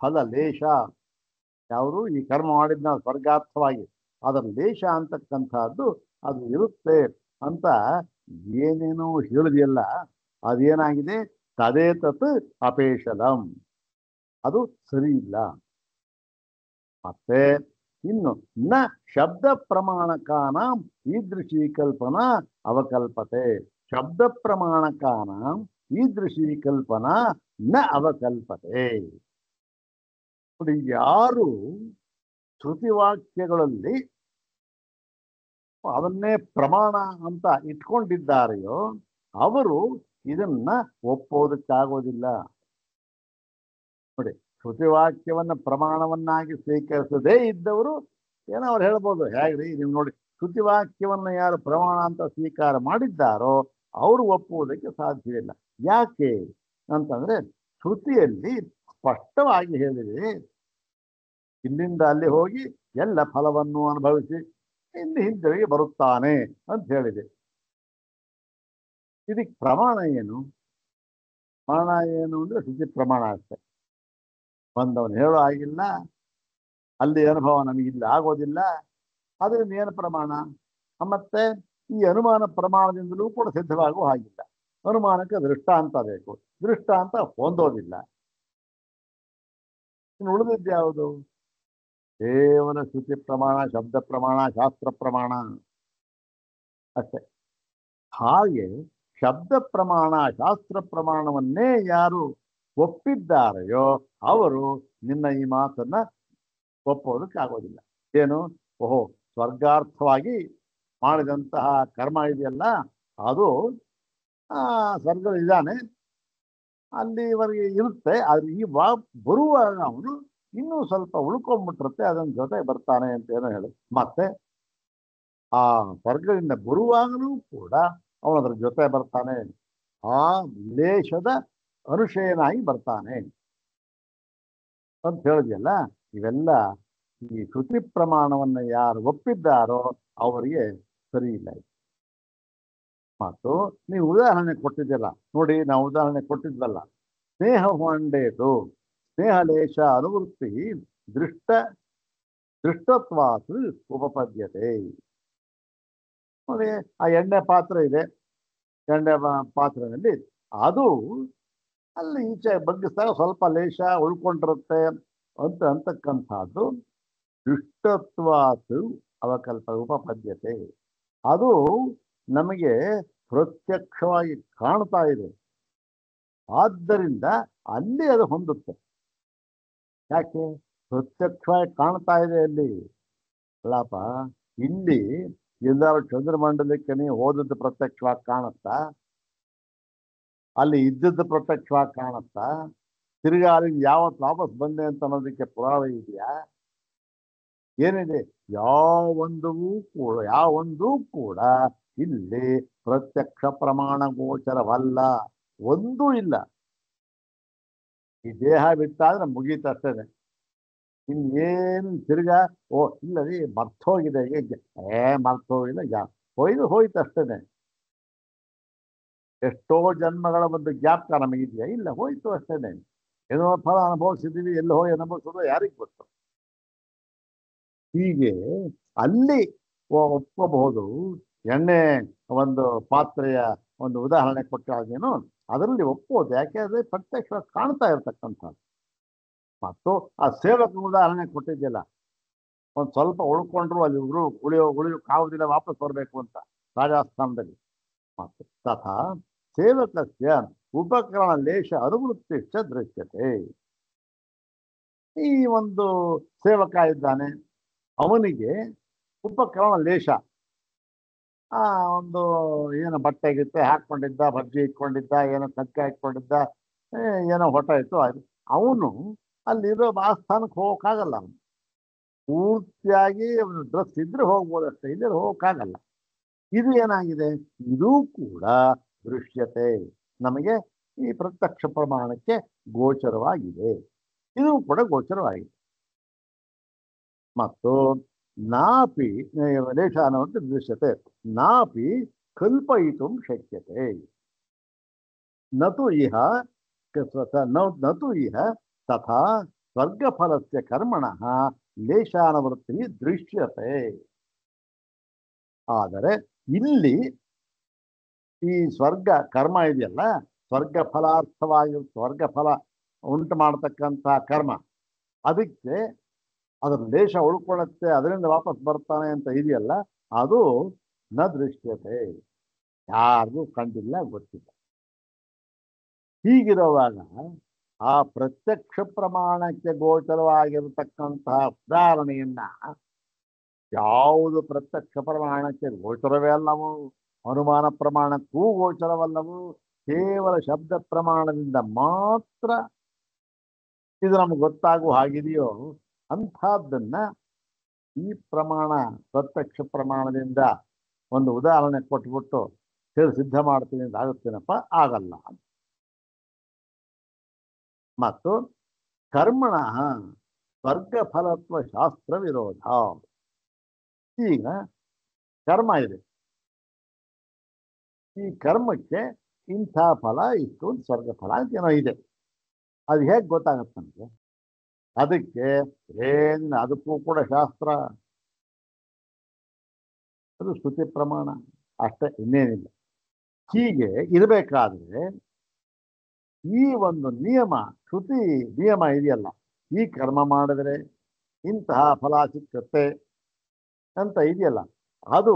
A: ಫಲಲೇಶ, ಯಾವುದು ಈ ಕರ್ಮ ಮಾಡಿದ್ನ ಸ್ವರ್ಗಾರ್ಥವಾಗಿ ಅದರ ಲೇಷ ಅಂತಕ್ಕಂಥದ್ದು ಅದು ಇರುತ್ತೆ ಅಂತ ಏನೇನೋ ಹೇಳಿದೆಯಲ್ಲ, ಅದೇನಾಗಿದೆ? ತದೇ ತತ್ ಅಪೇಕ್ಷಲಂ, ಅದು ಸರಿ ಇಲ್ಲ. ಮತ್ತೆ ಇನ್ನು ನ ಶಬ್ದ ಪ್ರಮಾಣಕಾನಾಂ ಈದೃಶೀ ಕಲ್ಪನಾ ಅವಕಲ್ಪತೆ. ಶಬ್ದ ಪ್ರಮಾಣಕಾನಾಂ ಈದೃಶೀ ಕಲ್ಪನಾ ನ ಅವಕಲ್ಪತೆ. ನೋಡಿ, ಯಾರು ಶ್ರುತಿವಾಕ್ಯಗಳಲ್ಲಿ ಅವನ್ನೇ ಪ್ರಮಾಣ ಅಂತ ಇಟ್ಕೊಂಡಿದ್ದಾರೆಯೋ ಅವರು ಇದನ್ನ ಒಪ್ಪೋದಕ್ಕಾಗೋದಿಲ್ಲ. ನೋಡಿ, ಶ್ರುತಿವಾಕ್ಯವನ್ನ ಪ್ರಮಾಣವನ್ನಾಗಿ ಸ್ವೀಕರಿಸದೇ ಇದ್ದವರು ಏನೋ ಅವ್ರು ಹೇಳ್ಬೋದು, ಹೇಗ್ರಿ ನೀವು ನೋಡಿ ಶ್ರುತಿವಾಕ್ಯವನ್ನ ಯಾರು ಪ್ರಮಾಣ ಅಂತ ಸ್ವೀಕಾರ ಮಾಡಿದ್ದಾರೋ ಅವರು ಒಪ್ಪುವುದಕ್ಕೆ ಸಾಧ್ಯವಿಲ್ಲ. ಯಾಕೆ ಅಂತಂದ್ರೆ, ಶ್ರುತಿಯಲ್ಲಿ ಸ್ಪಷ್ಟವಾಗಿ ಹೇಳಿದೆ, ಇಲ್ಲಿಂದ ಅಲ್ಲಿ ಹೋಗಿ ಎಲ್ಲ ಫಲವನ್ನು ಅನುಭವಿಸಿ ಇಲ್ಲಿ ಹಿಂದಿರುಗಿ ಬರುತ್ತಾನೆ ಅಂತ ಹೇಳಿದೆ. ಇದಕ್ಕೆ ಪ್ರಮಾಣ ಏನು? ಪ್ರಮಾಣ ಏನು ಅಂದ್ರೆ ಶ್ರುತಿ ಪ್ರಮಾಣ ಅಷ್ಟೆ. ಬಂದವನು ಹೇಳೋ ಆಗಿಲ್ಲ, ಅಲ್ಲಿ ಅನುಭವ ನಮಗೆ ಇಲ್ಲಿ ಆಗೋದಿಲ್ಲ, ಅದರಿಂದ ಏನು ಪ್ರಮಾಣ? ಮತ್ತೆ ಈ ಅನುಮಾನ ಪ್ರಮಾಣದಿಂದಲೂ ಕೂಡ ಸಿದ್ಧವಾಗುವ ಹಾಗಿಲ್ಲ. ಅನುಮಾನಕ್ಕೆ ದೃಷ್ಟಾಂತ ಬೇಕು, ದೃಷ್ಟಾಂತ ಹೊಂದೋದಿಲ್ಲ. ಇನ್ನು ಉಳಿದಿದ್ಯಾವುದು? ಕೇವಲ ಶ್ರುತಿ ಪ್ರಮಾಣ, ಶಬ್ದ ಪ್ರಮಾಣ, ಶಾಸ್ತ್ರ ಪ್ರಮಾಣ ಅಷ್ಟೆ. ಹಾಗೆ ಶಬ್ದ ಪ್ರಮಾಣ, ಶಾಸ್ತ್ರ ಪ್ರಮಾಣವನ್ನೇ ಯಾರು ಒಪ್ಪಿದ್ದಾರೆಯೋ ಅವರು ನಿನ್ನ ಈ ಮಾತನ್ನ ಒಪ್ಪೋದಕ್ಕಾಗೋದಿಲ್ಲ. ಏನು? ಓಹೋ, ಸ್ವರ್ಗಾರ್ಥವಾಗಿ ಮಾಡಿದಂತಹ ಕರ್ಮ ಇದೆಯಲ್ಲ, ಅದು ಸ್ವರ್ಗದಲ್ಲಿದ್ದಾನೆ, ಅಲ್ಲಿವರೆಗೆ ಇರುತ್ತೆ. ಆದ್ರೆ ಈ ಬರುವಾಗ ಅವನು ಇನ್ನೂ ಸ್ವಲ್ಪ ಉಳ್ಕೊಂಡ್ಬಿಟ್ಟಿರುತ್ತೆ, ಅದನ್ನ ಜೊತೆ ಬರ್ತಾನೆ ಅಂತ ಏನೋ ಹೇಳಿ. ಮತ್ತೆ ಆ ಸ್ವರ್ಗದಿಂದ ಬರುವಾಗಲೂ ಕೂಡ ಅವನು ಅದ್ರ ಜೊತೆ ಬರ್ತಾನೆ, ಆ ಲೇಷದ ಅನುಶಯನಾಗಿ ಬರ್ತಾನೆ ಅಂತ ಹೇಳಿದೆಯಲ್ಲ. ಇವೆಲ್ಲ ಈ ಶ್ರುತಿ ಪ್ರಮಾಣವನ್ನ ಯಾರು ಒಪ್ಪಿದ್ದಾರೋ ಅವರಿಗೆ ಸರಿ ಇಲ್ಲ. ಮತ್ತು ನೀವು ಉದಾಹರಣೆ ಕೊಟ್ಟಿದ್ದೀರ ನೋಡಿ, ನಾವು ಉದಾಹರಣೆ ಕೊಟ್ಟಿದ್ವಲ್ಲ, ಸ್ನೇಹ ಹೊಂಡೇದು ಸ್ನೇಹಲೇಶ ಅನುವೃತ್ತಿ ದೃಷ್ಟತ್ವಾತ್ ಉಪಪದ್ಯತೆ. ನೋಡಿ, ಆ ಎಣ್ಣೆ ಪಾತ್ರ ಇದೆ, ಎಣ್ಣೆ ಪಾತ್ರೆಯಲ್ಲಿ ಅದು ಅಲ್ಲಿ ಈಚೆ ಬಗ್ಗಿಸಿದಾಗ ಸ್ವಲ್ಪ ಲೇಷ ಉಳ್ಕೊಂಡಿರುತ್ತೆ ಅಂತಕ್ಕಂಥದ್ದು ದೃಷ್ಟತ್ವಾತ್ ಅವಕಲ್ಪ ಉಪಪದ್ಯತೆ. ಅದು ನಮಗೆ ಪ್ರತ್ಯಕ್ಷವಾಗಿ ಕಾಣ್ತಾ ಇದೆ. ಆದ್ದರಿಂದ ಅಲ್ಲಿ ಅದು ಹೊಂದುತ್ತೆ. ಯಾಕೆ? ಪ್ರತ್ಯಕ್ಷವಾಗಿ ಕಾಣ್ತಾ ಇದೆ ಅಲ್ಲಿ. ಅಲ್ಲಪ್ಪ, ಇಲ್ಲಿ ಎಲ್ಲಾರು ಚಂದ್ರಮಂಡಲಕ್ಕೆ ನೀವು ಹೋದದ್ದು ಪ್ರತ್ಯಕ್ಷವಾಗಿ ಕಾಣುತ್ತಾ? ಅಲ್ಲಿ ಇದ್ದದ್ದು ಪ್ರತ್ಯಕ್ಷವಾಗಿ ಕಾಣುತ್ತಾ? ತಿರ್ಗಾ ಅಲ್ಲಿಗೆ ಯಾವತ್ತು ವಾಪಸ್ ಬಂದೆ ಅಂತ ಅನ್ನೋದಕ್ಕೆ ಪುರಾವೆ ಇದೆಯಾ? ಏನಿದೆ? ಯಾವೊಂದೂ ಕೂಡ ಇಲ್ಲಿ ಪ್ರತ್ಯಕ್ಷ ಪ್ರಮಾಣ ಗೋಚರವಲ್ಲ. ಒಂದೂ ಇಲ್ಲ. ಈ ದೇಹ ಬಿಟ್ಟಾದ್ರೆ ಮುಗೀತಷ್ಟೇನೆ. ಇನ್ನೇನು ತಿರ್ಗಾ ಇಲ್ಲ ರೀ ಮರ್ತೋಗಿದೆ, ಮರ್ತೋಗಿಲ್ಲ, ಹೋಯ್ತಷ್ಟೇನೆ. ಎಷ್ಟೋ ಜನ್ಮಗಳ ಒಂದು ಜ್ಞಾಪಕ ನಮಗಿದೆಯಾ? ಇಲ್ಲ, ಹೋಯ್ತು ಅಷ್ಟೇನೆ. ಏನೋ ಫಲ ಅನುಭವಿಸಿದೀವಿ, ಎಲ್ಲಿ ಹೋಗಿ ಅನುಭವಿಸೋದು ಯಾರಿಗೆ ಗೊತ್ತು. ಹೀಗೆ ಅಲ್ಲಿ ಒಪ್ಪಬಹುದು. ಎಣ್ಣೆ ಒಂದು ಪಾತ್ರೆಯ ಒಂದು ಉದಾಹರಣೆ ಕೊಟ್ಟಾಗೇನು ಅದರಲ್ಲಿ ಒಪ್ಪೋದು. ಯಾಕೆ ಅಂದ್ರೆ ಪ್ರತ್ಯಕ್ಷ ಕಾಣ್ತಾ ಇರ್ತಕ್ಕಂಥದ್ದು. ಮತ್ತು ಆ ಸೇವಕ ಉದಾಹರಣೆ ಕೊಟ್ಟಿದ್ದಿಲ್ಲ, ಒಂದು ಸ್ವಲ್ಪ ಉಳ್ಕೊಂಡ್ರು ಅಲ್ಲಿ ಕಾವುದಿಲ್ಲ, ವಾಪಸ್ ಬರಬೇಕು ಅಂತ ರಾಜಸ್ಥಾನದಲ್ಲಿ. ಮತ್ತು ತಥಾ ಸೇವಕಸ್ಯ ಉಪಕರಣ ಲೇಷ ಅನುವೃತ್ತಿಶ್ಚ ದೃಶ್ಯತೆ. ಈ ಒಂದು ಸೇವಕ ಇದ್ದಾನೆ, ಅವನಿಗೆ ಉಪಕರಣ ಲೇಷ, ಆ ಒಂದು ಏನೋ ಬಟ್ಟೆ ಗಿಟ್ಟೆ ಹಾಕೊಂಡಿದ್ದ, ಭರ್ಜಿ ಇಟ್ಕೊಂಡಿದ್ದ, ಏನೋ ಕಕ್ಕ ಇಟ್ಕೊಂಡಿದ್ದ, ಏನೋ ಹೊಟ ಇತ್ತು, ಅದು ಅವನು ಅಲ್ಲಿರೋ ಆಸ್ಥಾನಕ್ಕೆ ಹೋಗೋಕ್ಕಾಗಲ್ಲ. ಅವನು ಪೂರ್ತಿಯಾಗಿ ಅವನು ಡ್ರೆಸ್ ಇದ್ರೆ ಹೋಗ್ಬೋದಷ್ಟೇ, ಇಲ್ಲೇ ಹೋಗೋಕ್ಕಾಗಲ್ಲ. ಇದು ಏನಾಗಿದೆ? ಇದೂ ಕೂಡ ದೃಶ್ಯತೆ, ನಮಗೆ ಈ ಪ್ರತ್ಯಕ್ಷ ಪ್ರಮಾಣಕ್ಕೆ ಗೋಚರವಾಗಿದೆ. ಇದು ಕೂಡ ಗೋಚರವಾಗಿದೆ. ಮತ್ತು ನಾಪಿ ಲೇಷಾನವಂತ ದೃಶ್ಯತೆ ನಾಪಿ ಕಲ್ಪಯಿತು ಶಕ್ಯತೆ ನತು ಇಹ ತಥಾ ಸ್ವರ್ಗಫಲಸ್ಯ ಕರ್ಮಣಃ ಲೇಷಾನವೃತ್ತಿ ದೃಶ್ಯತೆ. ಆದರೆ ಇಲ್ಲಿ ಈ ಸ್ವರ್ಗ ಕರ್ಮ ಇದೆಯಲ್ಲ, ಸ್ವರ್ಗ ಫಲ ಉಂಟು ಮಾಡತಕ್ಕಂಥ ಕರ್ಮ, ಅದಕ್ಕೆ ಅದರ ಲೇಷ ಉಳ್ಕೊಳ್ಳುತ್ತೆ, ಅದರಿಂದ ವಾಪಸ್ ಬರ್ತಾನೆ ಅಂತ ಇದೆಯಲ್ಲ, ಅದು ನ ದೃಶ್ಯತೆ, ಯಾರಿಗೂ ಕಂಡಿಲ್ಲ, ಗೊತ್ತಿಲ್ಲ. ಹೀಗಿರುವಾಗ ಆ ಪ್ರತ್ಯಕ್ಷ ಪ್ರಮಾಣಕ್ಕೆ ಗೋಚರವಾಗಿರತಕ್ಕಂತಹ ಉದಾಹರಣೆಯನ್ನ ಯಾವುದು ಪ್ರತ್ಯಕ್ಷ ಪ್ರಮಾಣಕ್ಕೆ ಗೋಚರವೇ ಅಲ್ಲವೋ, ಅನುಮಾನ ಪ್ರಮಾಣಕ್ಕೂ ಗೋಚರವಲ್ಲವೋ, ಕೇವಲ ಶಬ್ದ ಪ್ರಮಾಣದಿಂದ ಮಾತ್ರ ಇದು ನಮ್ಗೆ ಗೊತ್ತಾಗುವ ಹಾಗಿದೆಯೋ ಅಂಥದ್ದನ್ನ ಈ ಪ್ರಮಾಣ ಪ್ರತ್ಯಕ್ಷ ಪ್ರಮಾಣದಿಂದ ಒಂದು ಉದಾಹರಣೆ ಕೊಟ್ಬಿಟ್ಟು ಸಿದ್ಧ ಮಾಡ್ತೀನಿ ಅಂತ ಆಗುತ್ತೇನಪ್ಪ? ಆಗಲ್ಲ. ಮತ್ತು ಕರ್ಮಣ ಸ್ವರ್ಗಫಲತ್ವ ಶಾಸ್ತ್ರ ವಿರೋಧ. ಈಗ ಕರ್ಮ ಇದೆ, ಈ ಕರ್ಮಕ್ಕೆ ಇಂಥ ಫಲ ಇಷ್ಟು ಸ್ವರ್ಗ ಫಲ ಅಂತ ಏನೋ ಇದೆ, ಅದು ಹೇಗೆ ಗೊತ್ತಾಗತ್ತೆ ನಮಗೆ? ಅದಕ್ಕೆ ಅದಕ್ಕೂ ಕೂಡ ಶಾಸ್ತ್ರ, ಅದು ಶ್ರುತಿ ಪ್ರಮಾಣ ಅಷ್ಟೇ, ಇನ್ನೇನಿಲ್ಲ. ಹೀಗೆ ಇರಬೇಕಾದ್ರೆ ಈ ಒಂದು ನಿಯಮ, ಶ್ರುತಿ ನಿಯಮ ಇದೆಯಲ್ಲ, ಈ ಕರ್ಮ ಮಾಡಿದ್ರೆ ಇಂತಹ ಫಲ ಸಿಕ್ಕತ್ತೆ ಅಂತ ಇದೆಯಲ್ಲ, ಅದು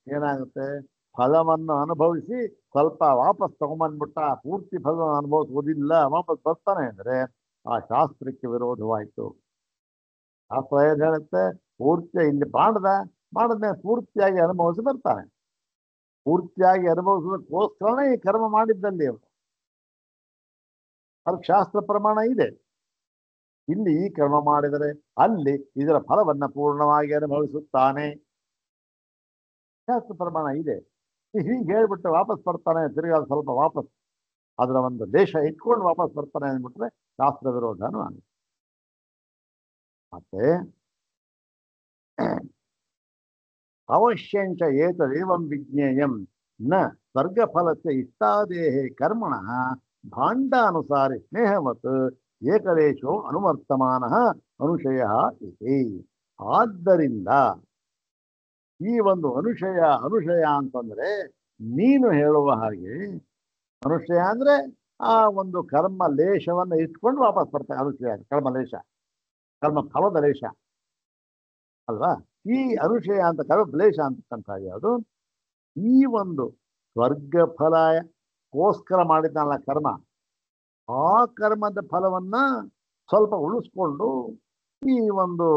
A: ಏನಾಗುತ್ತೆ? ಫಲವನ್ನು ಅನುಭವಿಸಿ ಸ್ವಲ್ಪ ವಾಪಸ್ ತಗೊಂಬಂದ್ಬಿಟ್ಟ, ಪೂರ್ತಿ ಫಲವನ್ನು ಅನುಭವಿಸುವುದಿಲ್ಲ, ವಾಪಸ್ ಬರ್ತಾನೆ ಅಂದರೆ ಆ ಶಾಸ್ತ್ರಕ್ಕೆ ವಿರೋಧವಾಯಿತು. ಶಾಸ್ತ್ರ ಏನು ಹೇಳುತ್ತೆ? ಪೂರ್ತಿ ಇಲ್ಲಿ ಮಾಡಿದ್ಮೇಲೆ ಪೂರ್ತಿಯಾಗಿ ಅನುಭವಿಸಿ ಬರ್ತಾನೆ. ಪೂರ್ತಿಯಾಗಿ ಅನುಭವಿಸೋದಕ್ಕೋಸ್ಕರನೇ ಈ ಕರ್ಮ ಮಾಡಿದ್ದಲ್ಲಿ ಅವರು, ಅದಕ್ಕೆ ಶಾಸ್ತ್ರ ಪ್ರಮಾಣ ಇದೆ. ಇಲ್ಲಿ ಈ ಕರ್ಮ ಮಾಡಿದರೆ ಅಲ್ಲಿ ಇದರ ಫಲವನ್ನ ಪೂರ್ಣವಾಗಿ ಅನುಭವಿಸುತ್ತಾನೆ, ಶಾಸ್ತ್ರ ಪ್ರಮಾಣ ಇದೆ. ಹೀಗೆ ಹೇಳ್ಬಿಟ್ಟು ವಾಪಸ್ ಬರ್ತಾನೆ, ತಿರುಗಿ ಸ್ವಲ್ಪ ವಾಪಸ್ ಅದರ ಒಂದು ಲೇಷ ಇಟ್ಕೊಂಡು ವಾಪಸ್ ಬರ್ತಾನೆ ಅಂದ್ಬಿಟ್ರೆ ಶಾಸ್ತ್ರ ವಿರೋಧನೂ ಆಗುತ್ತೆ. ಮತ್ತೆ ಅವಶ್ಯಂಚ ಏತದೇವಂ ವಿಜ್ಞೇಯಂ ನ ಸ್ವರ್ಗಫಲಸ್ಯ ಇಷ್ಟಾದೇಹೇ ಕರ್ಮಣಃ ಭಾಂಡಾನುಸಾರಿ ಸ್ನೇಹವತ್ ಏಕದೇಶೋ ಅನುವರ್ತಮಾನಃ ಅನುಶಯ ಇತಿ. ಆದ್ದರಿಂದ ಈ ಒಂದು ಅನುಶಯ ಅಂತಂದ್ರೆ ನೀನು ಹೇಳುವ ಹಾಗೆ, ಅನುಶಯ ಅಂದ್ರೆ ಆ ಒಂದು ಕರ್ಮ ಲೇಷವನ್ನು ಇಟ್ಕೊಂಡು ವಾಪಸ್ ಬರ್ತಾರೆ. ಅನುಶಯ ಕರ್ಮಲೇಷ, ಕರ್ಮ ಫಲದ ಲೇಷ ಅಲ್ವಾ? ಈ ಅನುಶಯ ಅಂತ ಕರ್ಮಲೇಷ ಅಂತಕ್ಕಂಥ ಯಾವುದು? ಈ ಒಂದು ಸ್ವರ್ಗ ಫಲಕ್ಕೋಸ್ಕರ ಮಾಡಿದ್ದಾನಲ್ಲ ಕರ್ಮ, ಆ ಕರ್ಮದ ಫಲವನ್ನ ಸ್ವಲ್ಪ ಉಳಿಸ್ಕೊಂಡು ಈ ಒಂದು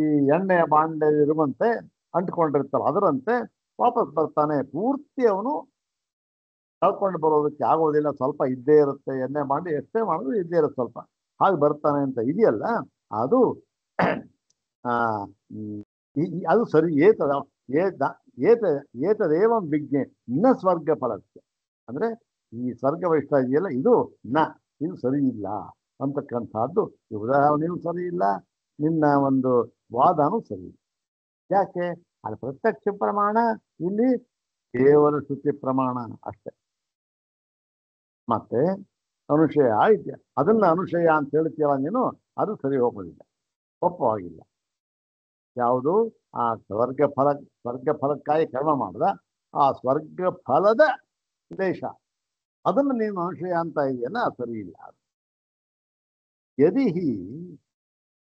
A: ಈ ಎಣ್ಣೆಯ ಬಾಂಡೆ ಇರುವಂತೆ ಅಂಟ್ಕೊಂಡಿರ್ತಾರೆ ಅದರಂತೆ ವಾಪಸ್ ಬರ್ತಾನೆ. ಪೂರ್ತಿ ಅವನು ಕಳ್ಕೊಂಡು ಬರೋದಕ್ಕೆ ಆಗೋದಿಲ್ಲ, ಸ್ವಲ್ಪ ಇದ್ದೇ ಇರುತ್ತೆ. ಎಣ್ಣೆ ಮಾಡಿ ಎಷ್ಟೇ ಮಾಡಿದ್ರು ಇದ್ದೇ ಇರುತ್ತೆ, ಸ್ವಲ್ಪ ಹಾಗೆ ಬರ್ತಾನೆ ಅಂತ ಇದೆಯಲ್ಲ, ಅದು ಆ ಅದು ಸರಿ. ಏತದೇವಂ ವಿಜ್ಞೆ ನ ಸ್ವರ್ಗ ಫಲಕ್ಕೆ, ಅಂದ್ರೆ ಈ ಸ್ವರ್ಗ ಇಷ್ಟ ಇದೆಯಲ್ಲ ಇದು ಇದು ಸರಿ ಇಲ್ಲ ಅಂತಕ್ಕಂಥದ್ದು. ಉದಾಹರಣೆಯೂ ಸರಿ ಇಲ್ಲ, ನಿನ್ನ ಒಂದು ವಾದನೂ ಸರಿ ಇಲ್ಲ. ಯಾಕೆ? ಅದು ಪ್ರತ್ಯಕ್ಷ ಪ್ರಮಾಣ, ಇಲ್ಲಿ ಕೇವಲ ಶ್ರುತಿ ಪ್ರಮಾಣ ಅಷ್ಟೇ. ಮತ್ತೆ ಅನುಶಯ ಇದೆಯಾ, ಅದನ್ನ ಅನುಶಯ ಅಂತ ಹೇಳ್ತೀಯಲ್ಲ ನೀನು, ಅದು ಸರಿ ಹೋಗೋದಿಲ್ಲ, ಒಪ್ಪವಾಗಿಲ್ಲ. ಯಾವುದು? ಆ ಸ್ವರ್ಗ ಫಲಕ್ಕಾಗಿ ಕರ್ಮ ಮಾಡ್ದ ಆ ಸ್ವರ್ಗ ಫಲದ ಲೇಷ, ಅದನ್ನು ನೀನು ಅನುಶಯ ಅಂತ ಇದೆಯಲ್ಲ, ಸರಿ ಇಲ್ಲ. ಯದಿ ಹಿ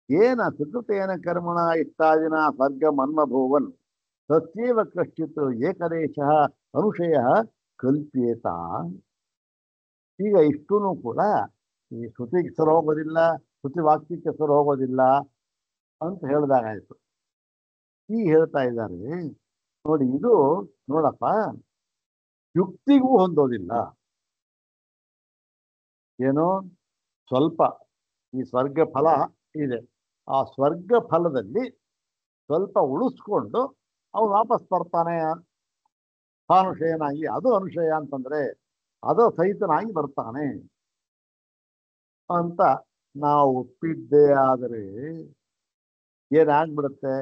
A: ಏನ ಸುಕೃತೇನ ಕರ್ಮಣ ಇಷ್ಟಾದಿನ ಸ್ವರ್ಗ ಮನ್ಮಭೂವನ್ ತತ್ಯೇವ ಕಶ್ಚಿತ್ ಏಕದೇಶ ಅನುಶಯ ಕಲ್ಪ್ಯೇತ. ಈಗ ಇಷ್ಟೂ ಕೂಡ ಈ ಶ್ರುತಿಗೆ ಸರಿ ಹೋಗೋದಿಲ್ಲ, ಶ್ರುತಿ ವಾಕ್ಯಕ್ಕೆ ಸರಿ ಹೋಗೋದಿಲ್ಲ ಅಂತ ಹೇಳಿದಾಗಾಯ್ತು. ಈಗ ಹೇಳ್ತಾ ಇದ್ದಾರೆ ನೋಡಿ, ಇದು ನೋಡಪ್ಪ ಯುಕ್ತಿಗೂ ಹೊಂದೋದಿಲ್ಲ. ಏನೋ ಸ್ವಲ್ಪ ಈ ಸ್ವರ್ಗ ಫಲ ಇದೆ, ಆ ಸ್ವರ್ಗ ಫಲದಲ್ಲಿ ಸ್ವಲ್ಪ ಉಳಿಸ್ಕೊಂಡು ಅವನು ವಾಪಸ್ ಬರ್ತಾನೆ ಅನುಶಯನಾಗಿ. ಅದು ಅನುಶಯ ಅಂತಂದ್ರೆ ಅದು ಸಹಿತನಾಗಿ ಬರ್ತಾನೆ ಅಂತ ನಾವು ಒಪ್ಪಿದ್ದೇ ಆದರೆ ಏನಾಗ್ಬಿಡುತ್ತೆ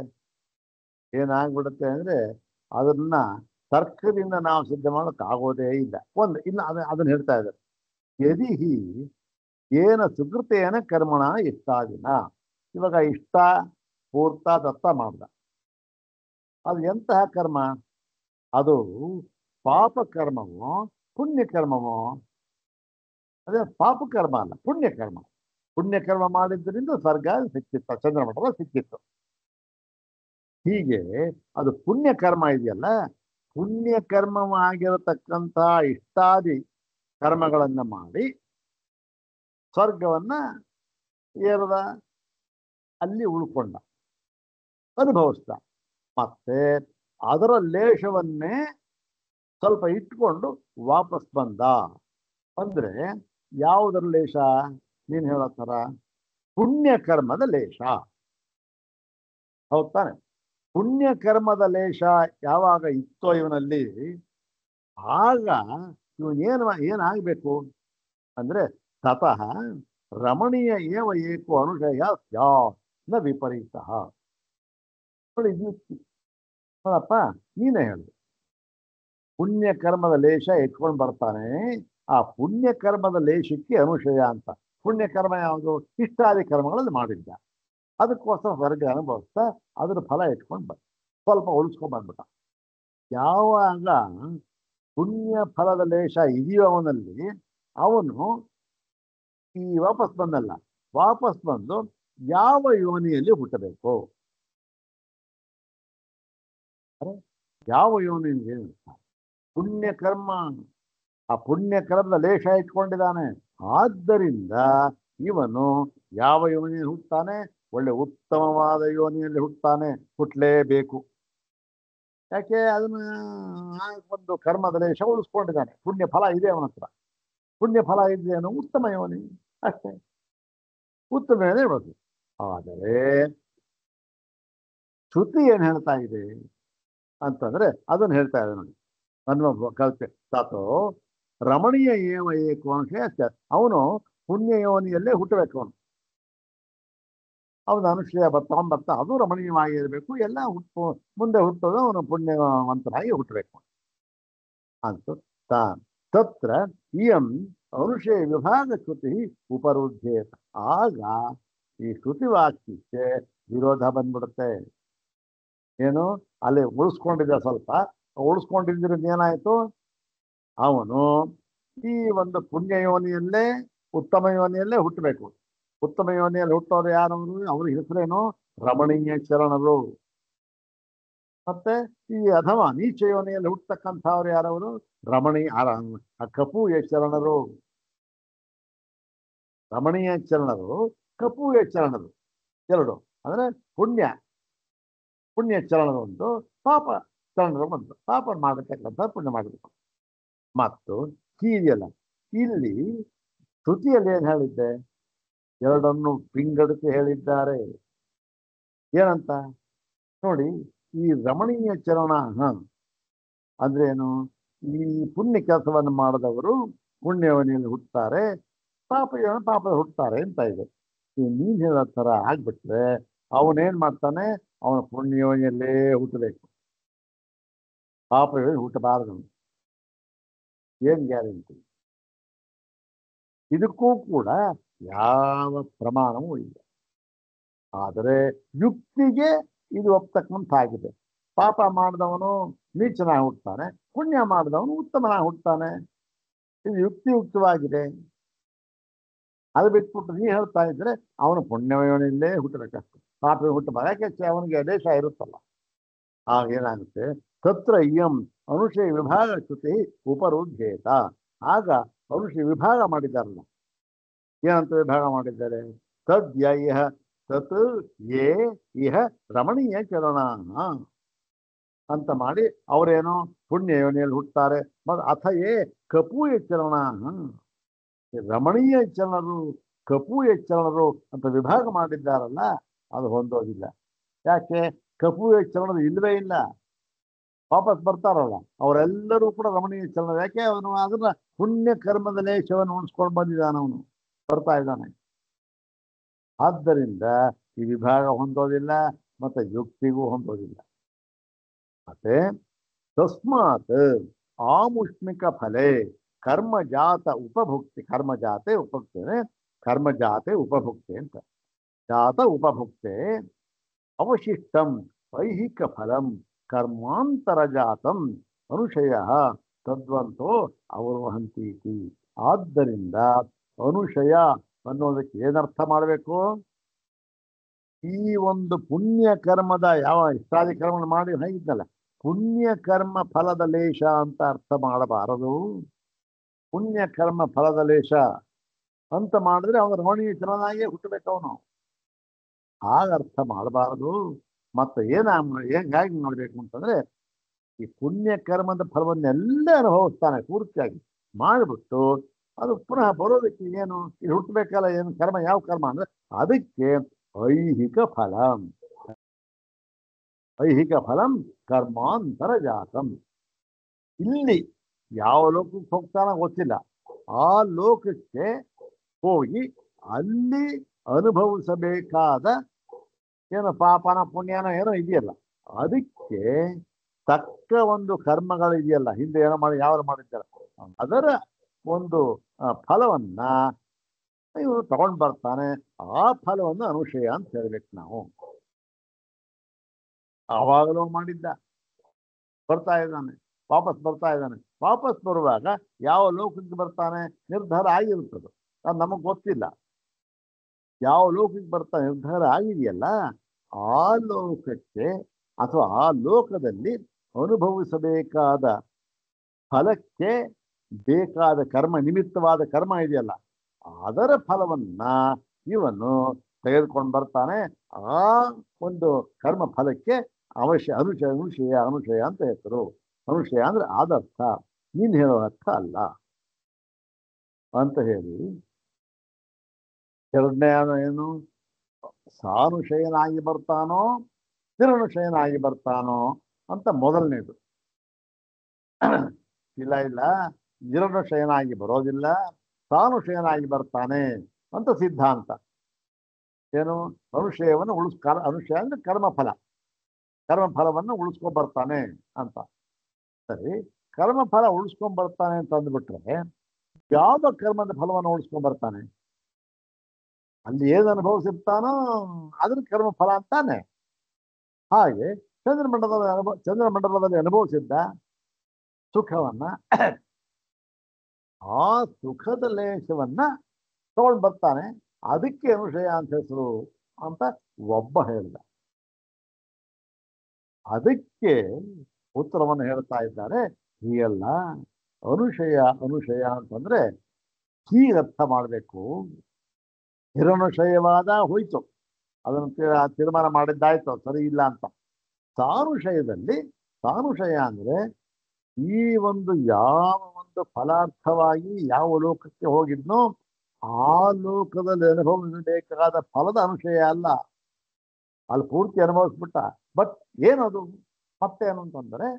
A: ಅಂದ್ರೆ ಅದನ್ನ ತರ್ಕದಿಂದ ನಾವು ಸಿದ್ಧ ಮಾಡೋಕೆ ಆಗೋದೇ ಇಲ್ಲ. ಇಲ್ಲ ಅದನ್ನ ಹೇಳ್ತಾ ಇದ್ದಾರೆ. ಯದಿ ಹಿ ಏನ ಸುಕೃತೇನ ಕರ್ಮಣ ಇಷ್ಟಾದಿನ. ಇವಾಗ ಇಷ್ಟ ಪೂರ್ತ ದತ್ತ ಮಾಡ್ದ, ಅದು ಎಂತಹ ಕರ್ಮ? ಅದು ಪಾಪ ಕರ್ಮವೋ ಪುಣ್ಯಕರ್ಮವೋ? ಅದೇ ಪಾಪ ಕರ್ಮ ಅಲ್ಲ, ಪುಣ್ಯಕರ್ಮ. ಪುಣ್ಯಕರ್ಮ ಮಾಡಿದ್ದರಿಂದ ಸ್ವರ್ಗ ಸಿಕ್ಕಿತ್ತು, ಚಂದ್ರಮಠದ ಸಿಕ್ಕಿತ್ತು. ಹೀಗೆ ಅದು ಪುಣ್ಯಕರ್ಮ ಇದೆಯಲ್ಲ, ಪುಣ್ಯಕರ್ಮವಾಗಿರತಕ್ಕಂಥ ಇಷ್ಟಾದಿ ಕರ್ಮಗಳನ್ನ ಮಾಡಿ ಸ್ವರ್ಗವನ್ನ ಏರದ, ಅಲ್ಲಿ ಉಳ್ಕೊಂಡ, ಅನುಭವಿಸ್ದ. ಮತ್ತೆ ಅದರ ಲೇಷವನ್ನೇ ಸ್ವಲ್ಪ ಇಟ್ಕೊಂಡು ವಾಪಸ್ ಬಂದ. ಅಂದ್ರೆ ಯಾವುದರ ಲೇಷ? ನೀನ್ ಹೇಳೋ ಥರ ಪುಣ್ಯಕರ್ಮದ ಲೇಷ, ಹೌದ್ ತಾನೆ? ಪುಣ್ಯಕರ್ಮದ ಲೇಷ ಯಾವಾಗ ಇತ್ತೋ ಇವನಲ್ಲಿ, ಆಗ ಏನಾಗಬೇಕು ಅಂದ್ರೆ ತತಃ ರಮಣೀಯ ಏವ ಏಕೋ ಅನುಶಯ ಸ್ಯಾತ್ ನ ವಿಪರೀತ. ನೋಡಿ ನೋಡಪ್ಪ, ನೀನೇ ಹೇಳು. ಪುಣ್ಯಕರ್ಮದ ಲೇಷ ಇಟ್ಕೊಂಡು ಬರ್ತಾನೆ, ಆ ಪುಣ್ಯಕರ್ಮದ ಲೇಷಕ್ಕೆ ಅನುಶಯ ಅಂತ. ಪುಣ್ಯಕರ್ಮ ಯಾವುದು? ಇಷ್ಟಾದಿ ಕರ್ಮಗಳಲ್ಲಿ ಮಾಡಿದ್ದ, ಅದಕ್ಕೋಸ್ಕರ ಹೊರಗೆ ಅನುಭವಿಸ್ತಾ ಅದ್ರ ಫಲ ಇಟ್ಕೊಂಡು ಬಂದ, ಸ್ವಲ್ಪ ಉಳಿಸ್ಕೊಂಡ್ ಬಂದ್ಬಿಟ್ಟ. ಯಾವಾಗ ಪುಣ್ಯ ಫಲದ ಲೇಷ ಇದೆಯೋ ಅವನಲ್ಲಿ, ಅವನು ಈ ವಾಪಸ್ ಬಂದಲ್ಲ, ವಾಪಸ್ ಬಂದು ಯಾವ ಯೋನಿಯಲ್ಲಿ ಹುಟ್ಟಬೇಕು? ಯಾವ ಯೋನಿಯಲ್ಲಿ? ಪುಣ್ಯಕರ್ಮ, ಆ ಪುಣ್ಯಕರ್ಮದ ಲೇಷ ಇಟ್ಕೊಂಡಿದ್ದಾನೆ. ಆದ್ದರಿಂದ ಇವನು ಯಾವ ಯೋನಿಯಲ್ಲಿ ಹುಟ್ಟುತ್ತಾನೆ? ಒಳ್ಳೆ ಉತ್ತಮವಾದ ಯೋನಿಯಲ್ಲಿ ಹುಟ್ಟುತ್ತಾನೆ, ಹುಟ್ಟಲೇಬೇಕು. ಯಾಕೆ? ಅದನ್ನ ಒಂದು ಕರ್ಮದ ಲೇಷ ಉಳಿಸ್ಕೊಂಡಿದ್ದಾನೆ, ಪುಣ್ಯ ಫಲ ಇದೆ ಅವನ ಹತ್ರ. ಪುಣ್ಯ ಫಲ ಇದೆಯೇನು? ಉತ್ತಮ ಯೋನಿ ಅಷ್ಟೇ, ಉತ್ತಮ ಯೋನಿ ಇರಬೇಕು. ಆದರೆ ಶ್ರುತಿ ಏನ್ ಹೇಳ್ತಾ ಇದೆ ಅಂತಂದ್ರೆ ಅದನ್ನ ಹೇಳ್ತಾ ಇದೆ ನೋಡಿ, ಅನ್ವ ಕಲ್ಪೆ ತಾತೋ ರಮಣೀಯ ಏವ ಏಕೋ ಅನುಶಯ. ಅವನು ಪುಣ್ಯ ಯೋನಿಯಲ್ಲೇ ಹುಟ್ಟಬೇಕು. ಅವನ ಅನುಶಯ ಬರ್ತಾ ಅದು ರಮಣೀಯವಾಗಿರಬೇಕು. ಎಲ್ಲ ಮುಂದೆ ಹುಟ್ಟೋದು ಅವನು ಪುಣ್ಯವಂತನಾಗಿ ಹುಟ್ಟಬೇಕು ಅಂತ. ತತ್ರ ಇಯಂ ಅನುಶಯ ವಿಭಾಗ ಶ್ರುತಿ ಉಪರುಧ್ಯೇತ. ಆಗ ಈ ಶ್ರುತಿ ವಾಕ್ಯಕ್ಕೆ ವಿರೋಧ ಬಂದ್ಬಿಡುತ್ತೆ. ಏನು? ಅಲ್ಲಿ ಉಳಿಸ್ಕೊಂಡಿದ್ದ, ಸ್ವಲ್ಪ ಉಳಿಸ್ಕೊಂಡಿದ್ರಿಂದ ಏನಾಯ್ತು? ಅವನು ಈ ಒಂದು ಪುಣ್ಯ ಯೋನಿಯಲ್ಲೇ ಉತ್ತಮ ಯೋನಿಯಲ್ಲೇ ಹುಟ್ಟಬೇಕು. ಉತ್ತಮ ಯೋನಿಯಲ್ಲಿ ಹುಟ್ಟೋರು ಯಾರವರು? ಅವ್ರ ಹೆಸರೇನು? ರಮಣೀಯ ಚರಣರು. ಮತ್ತೆ ಈ ಅಥವಾ ನೀಚ ಯೋನಿಯಲ್ಲಿ ಹುಟ್ಟತಕ್ಕಂಥವ್ರು ಯಾರವರು? ಕಪೂಯ ಚರಣರು. ರಮಣೀಯ ಚರಣರು, ಕಪೂಯ ಚರಣರು ಎರಡು. ಅಂದ್ರೆ ಪುಣ್ಯ ಚರಣರು ಒಂದು, ಪಾಪ ಚರಣರು ಒಂದು. ಪಾಪ ಮಾಡತಕ್ಕಂಥ ಪುಣ್ಯ ಮಾಡಬೇಕು. ಮತ್ತು ಹೀಗೆಲ್ಲ ಇಲ್ಲಿ ಶ್ರುತಿಯಲ್ಲಿ ಏನ್ ಹೇಳಿದ್ದೆ? ಎರಡನ್ನು ವಿಂಗಡಿಸಿ ಹೇಳಿದ್ದಾರೆ. ಏನಂತ ನೋಡಿ, ಈ ರಮಣೀಯ ಚರಣ ಅಂದ್ರೇನು? ಈ ಪುಣ್ಯ ಕೆಲಸವನ್ನು ಮಾಡಿದವರು ಪುಣ್ಯವನಿಯಲ್ಲಿ ಹುಟ್ಟುತ್ತಾರೆ, ಪಾಪದ ಹುಟ್ಟುತ್ತಾರೆ ಅಂತ ಇದೆ. ಈ ನೀನ್ ಹೇಳೋ ಥರ ಆಗ್ಬಿಟ್ರೆ ಅವನೇನ್ ಮಾಡ್ತಾನೆ? ಅವನ ಪುಣ್ಯವನಿಯಲ್ಲೇ ಹುಟ್ಟಬೇಕು, ಪಾಪದಲ್ಲಿ ಹುಟ್ಟಬಾರದು. ಏನ್ ಗ್ಯಾರಂಟಿ? ಇದಕ್ಕೂ ಕೂಡ ಯಾವ ಪ್ರಮಾಣವೂ ಇಲ್ಲ. ಆದರೆ ಯುಕ್ತಿಗೆ ಇದು ಒಪ್ತಕ್ಕಂತಾಗಿದೆ. ಪಾಪ ಮಾಡಿದವನು ನೀಚನಾಗಿ ಹುಟ್ಟುತ್ತಾನೆ, ಪುಣ್ಯ ಮಾಡಿದವನು ಉತ್ತಮನಾಗಿ ಹುಟ್ಟುತ್ತಾನೆ. ಇದು ಯುಕ್ತಿಯುಕ್ತವಾಗಿದೆ. ಅದು ಬಿಟ್ಬಿಟ್ಟು ನೀ ಹೇಳ್ತಾ ಇದ್ರೆ ಅವನು ಪುಣ್ಯವನಿಲ್ಲೇ ಹುಟ್ಟಬೇಕಷ್ಟು, ಪಾಪ ಹುಟ್ಟಬಾರ. ಯಾಕೆ? ಅವನಿಗೆ ದೇಶ ಇರುತ್ತಲ್ಲ. ಆಗ ಏನಾಗುತ್ತೆ? ತತ್ರ ಇಯಂ ಅನುಶಯ ವಿಭಾಗ ಶ್ರುತಿ ಉಪರುಧ್ಯೇತ. ಆಗ ಅನುಶಯ ವಿಭಾಗ ಮಾಡಿದ್ದಾರಲ್ಲ. ಏನಂತ ವಿಭಾಗ ಮಾಡಿದ್ದಾರೆ? ತದ್ಯ ಇಹ ತತ್ ಯೇ ಇಹ ರಮಣೀಯ ಚರಣ ಅಂತ ಮಾಡಿ ಅವರೇನೋ ಪುಣ್ಯ ಯೋನಿಯಲ್ಲಿ ಹುಟ್ಟುತ್ತಾರೆ. ಮತ್ತು ಅಥ ಯೇ ಕಪೂಯ ಚರಣ, ರಮಣೀಯ ಚರಣರು ಕಪೂಯ ಚರಣರು ಅಂತ ವಿಭಾಗ ಮಾಡಿದ್ದಾರಲ್ಲ, ಅದು ಹೊಂದೋದಿಲ್ಲ. ಯಾಕೆ? ಕಪೂಯ ಚರಣರು ಇಲ್ಲವೇ ಇಲ್ಲ. ವಾಪಸ್ ಬರ್ತಾರಲ್ಲ ಅವರೆಲ್ಲರೂ ಕೂಡ ರಮಣೀಯ ಚರಣ. ಯಾಕೆ? ಅವನು ಅದನ್ನ ಪುಣ್ಯ ಕರ್ಮದ ಲೇಷವನ್ನು ಉಣಿಸ್ಕೊಂಡು ಬಂದಿದ್ದಾನೆ, ಅವನು ಬರ್ತಾ ಇದ್ದಾನೆ. ಆದ್ದರಿಂದ ಈ ವಿಭಾಗ ಹೊಂದೋದಿಲ್ಲ, ಮತ್ತೆ ಯುಕ್ತಿಗೂ ಹೊಂದೋದಿಲ್ಲ. ಮತ್ತೆ ತಸ್ಮಾತ್ ಆಮುಷ್ಮಿಕ ಫಲೆ ಕರ್ಮಜಾತ ಉಪಭುಕ್ತಿ, ಕರ್ಮಜಾತೆ ಉಪಭುಕ್ತಿ ಅಂತ. ಜಾತ ಉಪಭುಕ್ತೆ ಅವಶಿಷ್ಟಂ ಐಹಿಕ ಫಲಂ ಕರ್ಮಾಂತರ ಜಾತಂ ಅನುಶಯ ತದ್ವಂತೋ ಅವರೋಹಂತೀತಿ. ಆದ್ದರಿಂದ ಅನುಶಯ ಅನ್ನೋದಕ್ಕೆ ಏನರ್ಥ ಮಾಡಬೇಕು? ಈ ಒಂದು ಪುಣ್ಯ ಕರ್ಮದ ಯಾವ ಇಷ್ಟಾದಿ ಕರ್ಮ ಮಾಡಿ ಹೇಳಿದ್ನಲ್ಲ, ಪುಣ್ಯ ಕರ್ಮ ಫಲದ ಲೇಷ ಅಂತ ಅರ್ಥ ಮಾಡಬಾರದು. ಪುಣ್ಯ ಕರ್ಮ ಫಲದ ಲೇಷ ಅಂತ ಮಾಡಿದ್ರೆ ಅವನು ರಮಣೀಯ ಚಲನಾಗಿಯೇ ಹುಟ್ಟಬೇಕು ಅವನು. ಆಗ ಅರ್ಥ ಮಾಡಬಾರದು. ಮತ್ತೆ ಹೇಗಾಗಿ ನೋಡ್ಬೇಕು ಅಂತಂದ್ರೆ, ಈ ಪುಣ್ಯ ಕರ್ಮದ ಫಲವನ್ನೆಲ್ಲ ಅನುಭವಿಸ್ತಾನೆ ಪೂರ್ತಿಯಾಗಿ ಮಾಡಿಬಿಟ್ಟು ಅದು ಪುನಃ ಬರೋದಕ್ಕೆ ಏನು ಇದು ಹುಟ್ಟಬೇಕಲ್ಲ. ಏನು ಕರ್ಮ? ಯಾವ ಕರ್ಮ ಅಂದ್ರೆ ಅದಕ್ಕೆ ಐಹಿಕ ಫಲಂ ಕರ್ಮಾಂತರ ಜಾತಂ. ಇಲ್ಲಿ ಯಾವ ಲೋಕಕ್ಕೆ ಹೋಗ್ತಾನ ಗೊತ್ತಿಲ್ಲ, ಆ ಲೋಕಕ್ಕೆ ಹೋಗಿ ಅಲ್ಲಿ ಅನುಭವಿಸಬೇಕಾದ ಏನು ಪಾಪನ ಪುಣ್ಯನ ಏನೋ ಇದೆಯಲ್ಲ, ಅದಕ್ಕೆ ತಕ್ಕ ಒಂದು ಕರ್ಮಗಳು ಇದೆಯಲ್ಲ, ಹಿಂದೆ ಏನೋ ಮಾಡಿ ಯಾರು ಮಾಡಿದ್ದಾರೆ, ಅದರ ಒಂದು ಫಲವನ್ನ ಇವರು ತಗೊಂಡು ಬರ್ತಾನೆ. ಆ ಫಲವನ್ನು ಅನುಶಯ ಅಂತ ಹೇಳ್ಬೇಕು ನಾವು. ಆವಾಗಲೂ ಮಾಡಿದ್ದ, ಬರ್ತಾ ಇದ್ದಾನೆ, ವಾಪಸ್ ಬರ್ತಾ ಇದ್ದಾನೆ. ವಾಪಸ್ ಬರುವಾಗ ಯಾವ ಲೋಕಕ್ಕೆ ಬರ್ತಾನೆ ನಿರ್ಧಾರ ಆಗಿರುತ್ತದೆ, ಅದು ನಮಗೆ ಗೊತ್ತಿಲ್ಲ. ಯಾವ ಲೋಕಕ್ಕೆ ಬರ್ತಾ ನಿರ್ಧಾರ ಆಗಿದೆಯಲ್ಲ, ಆ ಲೋಕಕ್ಕೆ ಅಥವಾ ಆ ಲೋಕದಲ್ಲಿ ಅನುಭವಿಸಬೇಕಾದ ಫಲಕ್ಕೆ ಬೇಕಾದ ಕರ್ಮ, ನಿಮಿತ್ತವಾದ ಕರ್ಮ ಇದೆಯಲ್ಲ, ಅದರ ಫಲವನ್ನ ಇವನು ತೆಗೆದುಕೊಂಡು ಬರ್ತಾನೆ. ಆ ಒಂದು ಕರ್ಮ ಫಲಕ್ಕೆ ಅನುಶಯ ಅಂತ ಹೆಸರು. ಅನುಶಯ ಅಂದ್ರೆ ಆದರ್ಥ, ನೀನು ಹೇಳೋ ಅರ್ಥ ಅಲ್ಲ ಅಂತ ಹೇಳಿ. ಎರಡನೇ ಏನು? ಸಾನುಶಯನಾಗಿ ಬರ್ತಾನೋ ನಿರನುಶಯನಾಗಿ ಬರ್ತಾನೋ ಅಂತ ಮೊದಲನೇದು. ಇಲ್ಲ ನಿರನುಶಯನಾಗಿ ಬರೋದಿಲ್ಲ, ಸಾನುಶಯನಾಗಿ ಬರ್ತಾನೆ ಅಂತ ಸಿದ್ಧಾಂತ. ಏನು? ಅನುಶಯವನ್ನು ಅನುಶಯ ಅಂದ್ರೆ ಕರ್ಮಫಲವನ್ನು ಉಳಿಸ್ಕೊಂಡ್ ಬರ್ತಾನೆ ಅಂತ. ಸರಿ, ಕರ್ಮಫಲ ಉಳಿಸ್ಕೊಂಡ್ ಬರ್ತಾನೆ ಅಂತ ಅಂದ್ಬಿಟ್ರೆ ಯಾವ ಕರ್ಮದ ಫಲವನ್ನು ಉಳಿಸ್ಕೊಂಡ್ ಬರ್ತಾನೆ? ಅಲ್ಲಿ ಏನು ಅನುಭವಿಸಿರ್ತಾನೋ ಅದ್ರ ಕರ್ಮಫಲ ಅಂತಾನೆ. ಹಾಗೆ ಚಂದ್ರಮಂಡಲದಲ್ಲಿ ಅನುಭವಿಸಿದ್ದ ಸುಖವನ್ನ, ಆ ಸುಖದ ಲೇಷವನ್ನ ತಗೊಂಡು ಬರ್ತಾನೆ, ಅದಕ್ಕೆ ಅನುಶಯ ಅಂತ ಹೆಸರು ಅಂತ ಒಬ್ಬ ಹೇಳಿದ. ಅದಕ್ಕೆ ಉತ್ತರವನ್ನು ಹೇಳ್ತಾ ಇದ್ದಾರೆ. ಹೀಗೆಲ್ಲ ಅನುಶಯ ಅಂತಂದ್ರೆ ಹೀಗೆ ಅರ್ಥ ಮಾಡಬೇಕು. ಹಿರಣಶಯವಾದ ಹೋಯ್ತು, ಅದನ್ನು ತೀರ್ಮಾನ ಮಾಡಿದ್ದಾಯ್ತು, ಸರಿ ಇಲ್ಲ ಅಂತ. ಸಾನುಶಯದಲ್ಲಿ, ಸಾನುಶಯ ಅಂದ್ರೆ ಈ ಒಂದು ಯಾವ ಒಂದು ಫಲಾರ್ಥವಾಗಿ ಯಾವ ಲೋಕಕ್ಕೆ ಹೋಗಿದ್ನೋ ಆ ಲೋಕದಲ್ಲಿ ಅನುಭವಿಸಬೇಕಾದ ಫಲದ ಅನುಶಯ ಅಲ್ಲ, ಅಲ್ಲಿ ಪೂರ್ತಿ ಅನುಭವಿಸ್ಬಿಟ್ಟ. ಬಟ್ ಏನದು ಮತ್ತೆ ಏನು ಅಂತಂದ್ರೆ,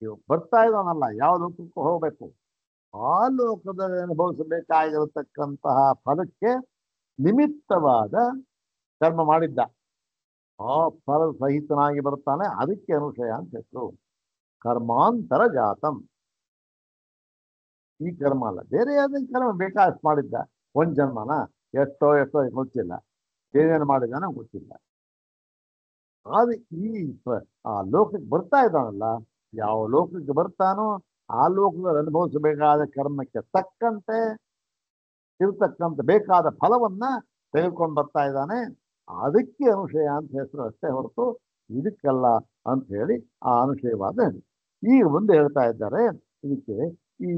A: ಇವ್ ಬರ್ತಾ ಇದ್ದಾನಲ್ಲ ಯಾವ ಲೋಕಕ್ಕೂ ಹೋಗ್ಬೇಕು, ಆ ಲೋಕದಲ್ಲಿ ಅನುಭವಿಸಬೇಕಾಗಿರತಕ್ಕಂತಹ ಫಲಕ್ಕೆ ನಿಮಿತ್ತವಾದ ಕರ್ಮ ಮಾಡಿದ್ದ, ಆ ಫಲ ಸಹಿತನಾಗಿ ಬರ್ತಾನೆ, ಅದಕ್ಕೆ ಅನುಶಯ ಅಂತ ಹೆಸರು. ಕರ್ಮಾಂತರ ಜಾತಂ, ಈ ಕರ್ಮ ಅಲ್ಲ, ಬೇರೆ ಯಾವ್ದು ಕರ್ಮ ಬೇಕಾದಷ್ಟು ಮಾಡಿದ್ದ. ಒಂದ್ ಜನ್ಮನ ಎಷ್ಟೋ ಗೊತ್ತಿಲ್ಲ, ಏನೇನು ಮಾಡಿದಾನೋ ಗೊತ್ತಿಲ್ಲ. ಆದ್ರೆ ಆ ಲೋಕಕ್ಕೆ ಬರ್ತಾ ಇದ್ದಾನಲ್ಲ, ಯಾವ ಲೋಕಕ್ಕೆ ಬರ್ತಾನೋ ಆ ಲೋಕದಲ್ಲಿ ಅನುಭವಿಸಬೇಕಾದ ಕರ್ಮಕ್ಕೆ ತಕ್ಕಂತೆ ಇರ್ತಕ್ಕಂಥ ಬೇಕಾದ ಫಲವನ್ನ ತೆಗೆದುಕೊಂಡು ಬರ್ತಾ ಇದ್ದಾನೆ, ಅದಕ್ಕೆ ಅನುಶಯ ಅಂತ ಹೆಸರು ಅಷ್ಟೇ ಹೊರತು ಇದಕ್ಕಲ್ಲ ಅಂತ ಹೇಳಿ ಆ ಅನುಶಯವಾದ ಈಗ ಮುಂದೆ ಹೇಳ್ತಾ ಇದ್ದಾರೆ. ಇದಕ್ಕೆ ಈ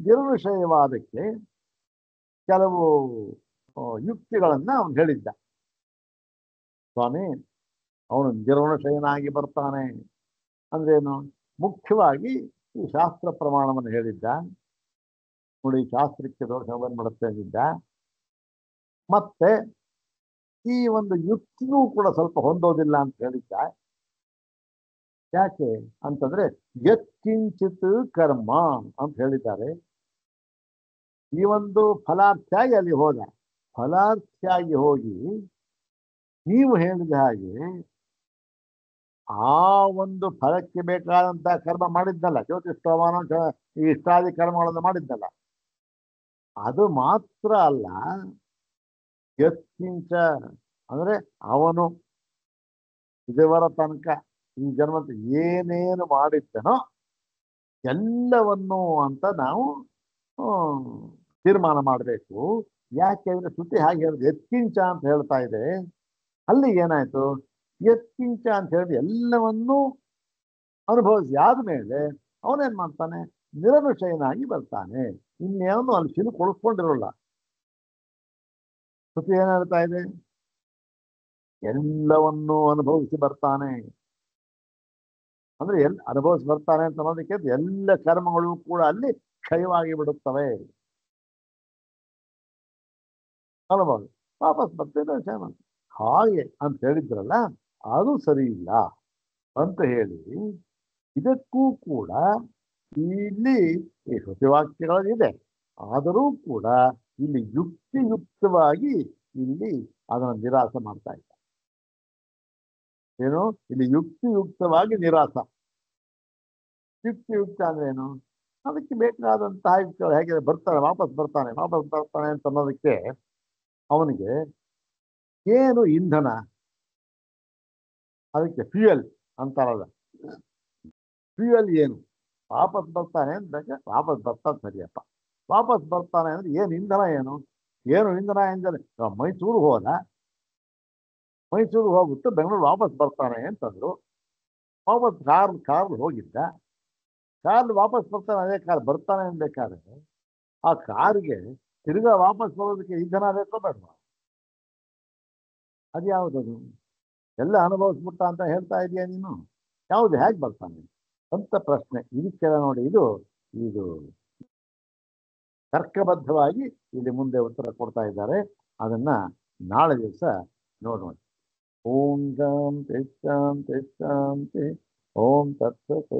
A: ನಿರನುಶಯವಾದಕ್ಕೆ ಕೆಲವು ಯುಕ್ತಿಗಳನ್ನ ಅವನು ಹೇಳಿದ್ದ. ಸ್ವಾಮಿ, ಅವನು ನಿರ್ವಣಶಯನಾಗಿ ಬರ್ತಾನೆ ಅಂದ್ರೇನು, ಮುಖ್ಯವಾಗಿ ಈ ಶಾಸ್ತ್ರ ಪ್ರಮಾಣವನ್ನು ಹೇಳಿದ್ದ. ನೋಡಿ, ಶಾಸ್ತ್ರಕ್ಕೆ ದೋಷ ಬಂದ್ಬಿಡುತ್ತೆ ಅಂದಿದ್ದ. ಮತ್ತೆ ಈ ಒಂದು ಯುಕ್ತಿಗೂ ಕೂಡ ಸ್ವಲ್ಪ ಹೊಂದೋದಿಲ್ಲ ಅಂತ ಹೇಳಿದ್ದ. ಯಾಕೆ ಅಂತಂದ್ರೆ ಯತ್ಕಿಂಚಿತ್ ಕರ್ಮ ಅಂತ ಹೇಳಿದ್ದಾರೆ. ಈ ಒಂದು ಫಲಾರ್ಥಿಯಾಗಿ ಅಲ್ಲಿ ಹೋದ, ಫಲಾರ್ಥಿಯಾಗಿ ಹೋಗಿ ನೀವು ಹೇಳಿದ ಹಾಗೆ ಆ ಒಂದು ಫಲಕ್ಕೆ ಬೇಕಾದಂತಹ ಕರ್ಮ ಮಾಡಿದ್ನಲ್ಲ, ಜ್ಯೋತಿಷ್ಠವಾನ ಈ ಇಷ್ಟಾದಿ ಕರ್ಮಗಳನ್ನು ಮಾಡಿದ್ನಲ್ಲ, ಅದು ಮಾತ್ರ ಅಲ್ಲ, ಯತ್ಕಿಂಚ ಅಂದ್ರೆ ಅವನು ಇದುವರ ತನಕ ಈ ಜನ್ಮದ ಏನೇನು ಮಾಡಿದ್ದನೋ ಎಲ್ಲವನ್ನೂ ಅಂತ ನಾವು ತೀರ್ಮಾನ ಮಾಡಬೇಕು. ಯಾಕೆ ಅಂದ್ರೆ ಶ್ರುತಿ ಹಾಗೆ ಹೇಳಿದ್ರೆ ಯತ್ಕಿಂಚ ಅಂತ ಹೇಳ್ತಾ ಇದೆ. ಅಲ್ಲಿ ಏನಾಯ್ತು, ಯತ್ಕಿಂಚ ಅಂತ ಹೇಳಿದ್ರೆ ಎಲ್ಲವನ್ನೂ ಅನುಭವಿಸಿ ಆದ್ಮೇಲೆ ಅವನೇನ್ ಮಾಡ್ತಾನೆ, ನಿರನುಶಯನಾಗಿ ಬರ್ತಾನೆ. ಇನ್ನೇನು ಅಲ್ಲಿ ಸಿಲುಕೊಳಿಸ್ಕೊಂಡಿರೋಲ್ಲ. ಶ್ರುತಿ ಏನ್ ಹೇಳ್ತಾ ಇದೆ, ಎಲ್ಲವನ್ನೂ ಅನುಭವಿಸಿ ಬರ್ತಾನೆ ಅಂದ್ರೆ ಅನುಭವಿಸಿ ಬರ್ತಾನೆ ಅಂತ ಅನ್ನೋದಕ್ಕೆ ಎಲ್ಲ ಕರ್ಮಗಳು ಕೂಡ ಅಲ್ಲಿ ಕ್ಷಯವಾಗಿ ಬಿಡುತ್ತವೆ. ಅನುಭವ ವಾಪಸ್ ಬರ್ತೇನೆ ಹಾಗೆ ಅಂತ ಹೇಳಿದ್ರಲ್ಲ, ಅದು ಸರಿ ಇಲ್ಲ ಅಂತ ಹೇಳಿ ಇದಕ್ಕೂ ಕೂಡ ಇಲ್ಲಿ ಈ ಶ್ರುತಿವಾಕ್ಯಗಳಿದೆ, ಆದರೂ ಕೂಡ ಇಲ್ಲಿ ಯುಕ್ತಿಯುಕ್ತವಾಗಿ ಇಲ್ಲಿ ಅದನ್ನು ನಿರಾಸ ಮಾಡ್ತಾ ಇದ್ದ. ಏನು, ಇಲ್ಲಿ ಯುಕ್ತಿಯುಕ್ತವಾಗಿ ನಿರಾಸ. ಯುಕ್ತಿಯುಕ್ತ ಅಂದ್ರೆ ಏನು, ಅದಕ್ಕೆ ಬೇಕಾದಂತಹ ಯುಕ್ತಿಗಳು ಹೇಗೆ ಬರ್ತಾನೆ, ವಾಪಸ್ ಬರ್ತಾನೆ ಅಂತ ಅನ್ನೋದಕ್ಕೆ ಅವನಿಗೆ ಏನು ಇಂಧನ, ಅದಕ್ಕೆ ಫ್ಯೂಯಲ್ ಅಂತಾರಲ್ಲ, ಫ್ಯೂಯಲ್ ಏನು, ವಾಪಸ್ ಬರ್ತಾನೆ ಅಂದಾಗ ವಾಪಸ್ ಬರ್ತಾನೆ ಸರಿಯಪ್ಪ, ವಾಪಸ್ ಬರ್ತಾನೆ ಅಂದ್ರೆ ಏನು ಇಂಧನ, ಏನು ಇಂಧನ ಎಂದರೆ ಮೈಸೂರು ಹೋದ, ಮೈಸೂರು ಹೋಗ್ಬಿಟ್ಟು ಬೆಂಗಳೂರು ವಾಪಸ್ ಬರ್ತಾನೆ ಅಂತಂದ್ರು. ವಾಪಸ್ ಕಾರ್ ಹೋಗಿದ್ದ, ಕಾರ್ ವಾಪಸ್ ಬರ್ತಾನೆ, ಅದೇ ಕಾರ್ ಬರ್ತಾನೆ ಅನ್ಬೇಕಾದ್ರೆ ಆ ಕಾರ್ಗೆ ತಿರ್ಗಾ ವಾಪಸ್ ಬರೋದಕ್ಕೆ ಇಂಧನ ಬೇಕೋ ಬೇಡವಾ? ಅದ್ಯಾವುದದು? ಎಲ್ಲ ಅನುಭವಿಸ್ಬಿಟ್ಟ ಅಂತ ಹೇಳ್ತಾ ಇದೀಯ ನೀನು, ಯಾವುದು ಹೇಗೆ ಬರ್ತಾನೆ ಅಂತ ಪ್ರಶ್ನೆ. ಇದಕ್ಕೆಲ್ಲ ನೋಡಿ, ಇದು ತರ್ಕಬದ್ಧವಾಗಿ ಇಲ್ಲಿ ಮುಂದೆ ಉತ್ತರ ಕೊಡ್ತಾ ಇದ್ದಾರೆ. ಅದನ್ನ ನಾಳೆ ದಿವಸ ನೋಡೋಣ. ಓಂ ಶಾಂತಿ ಶಾಂತಿ ಶಾಂತಿ. ಓಂ ತತ್ಸತ್.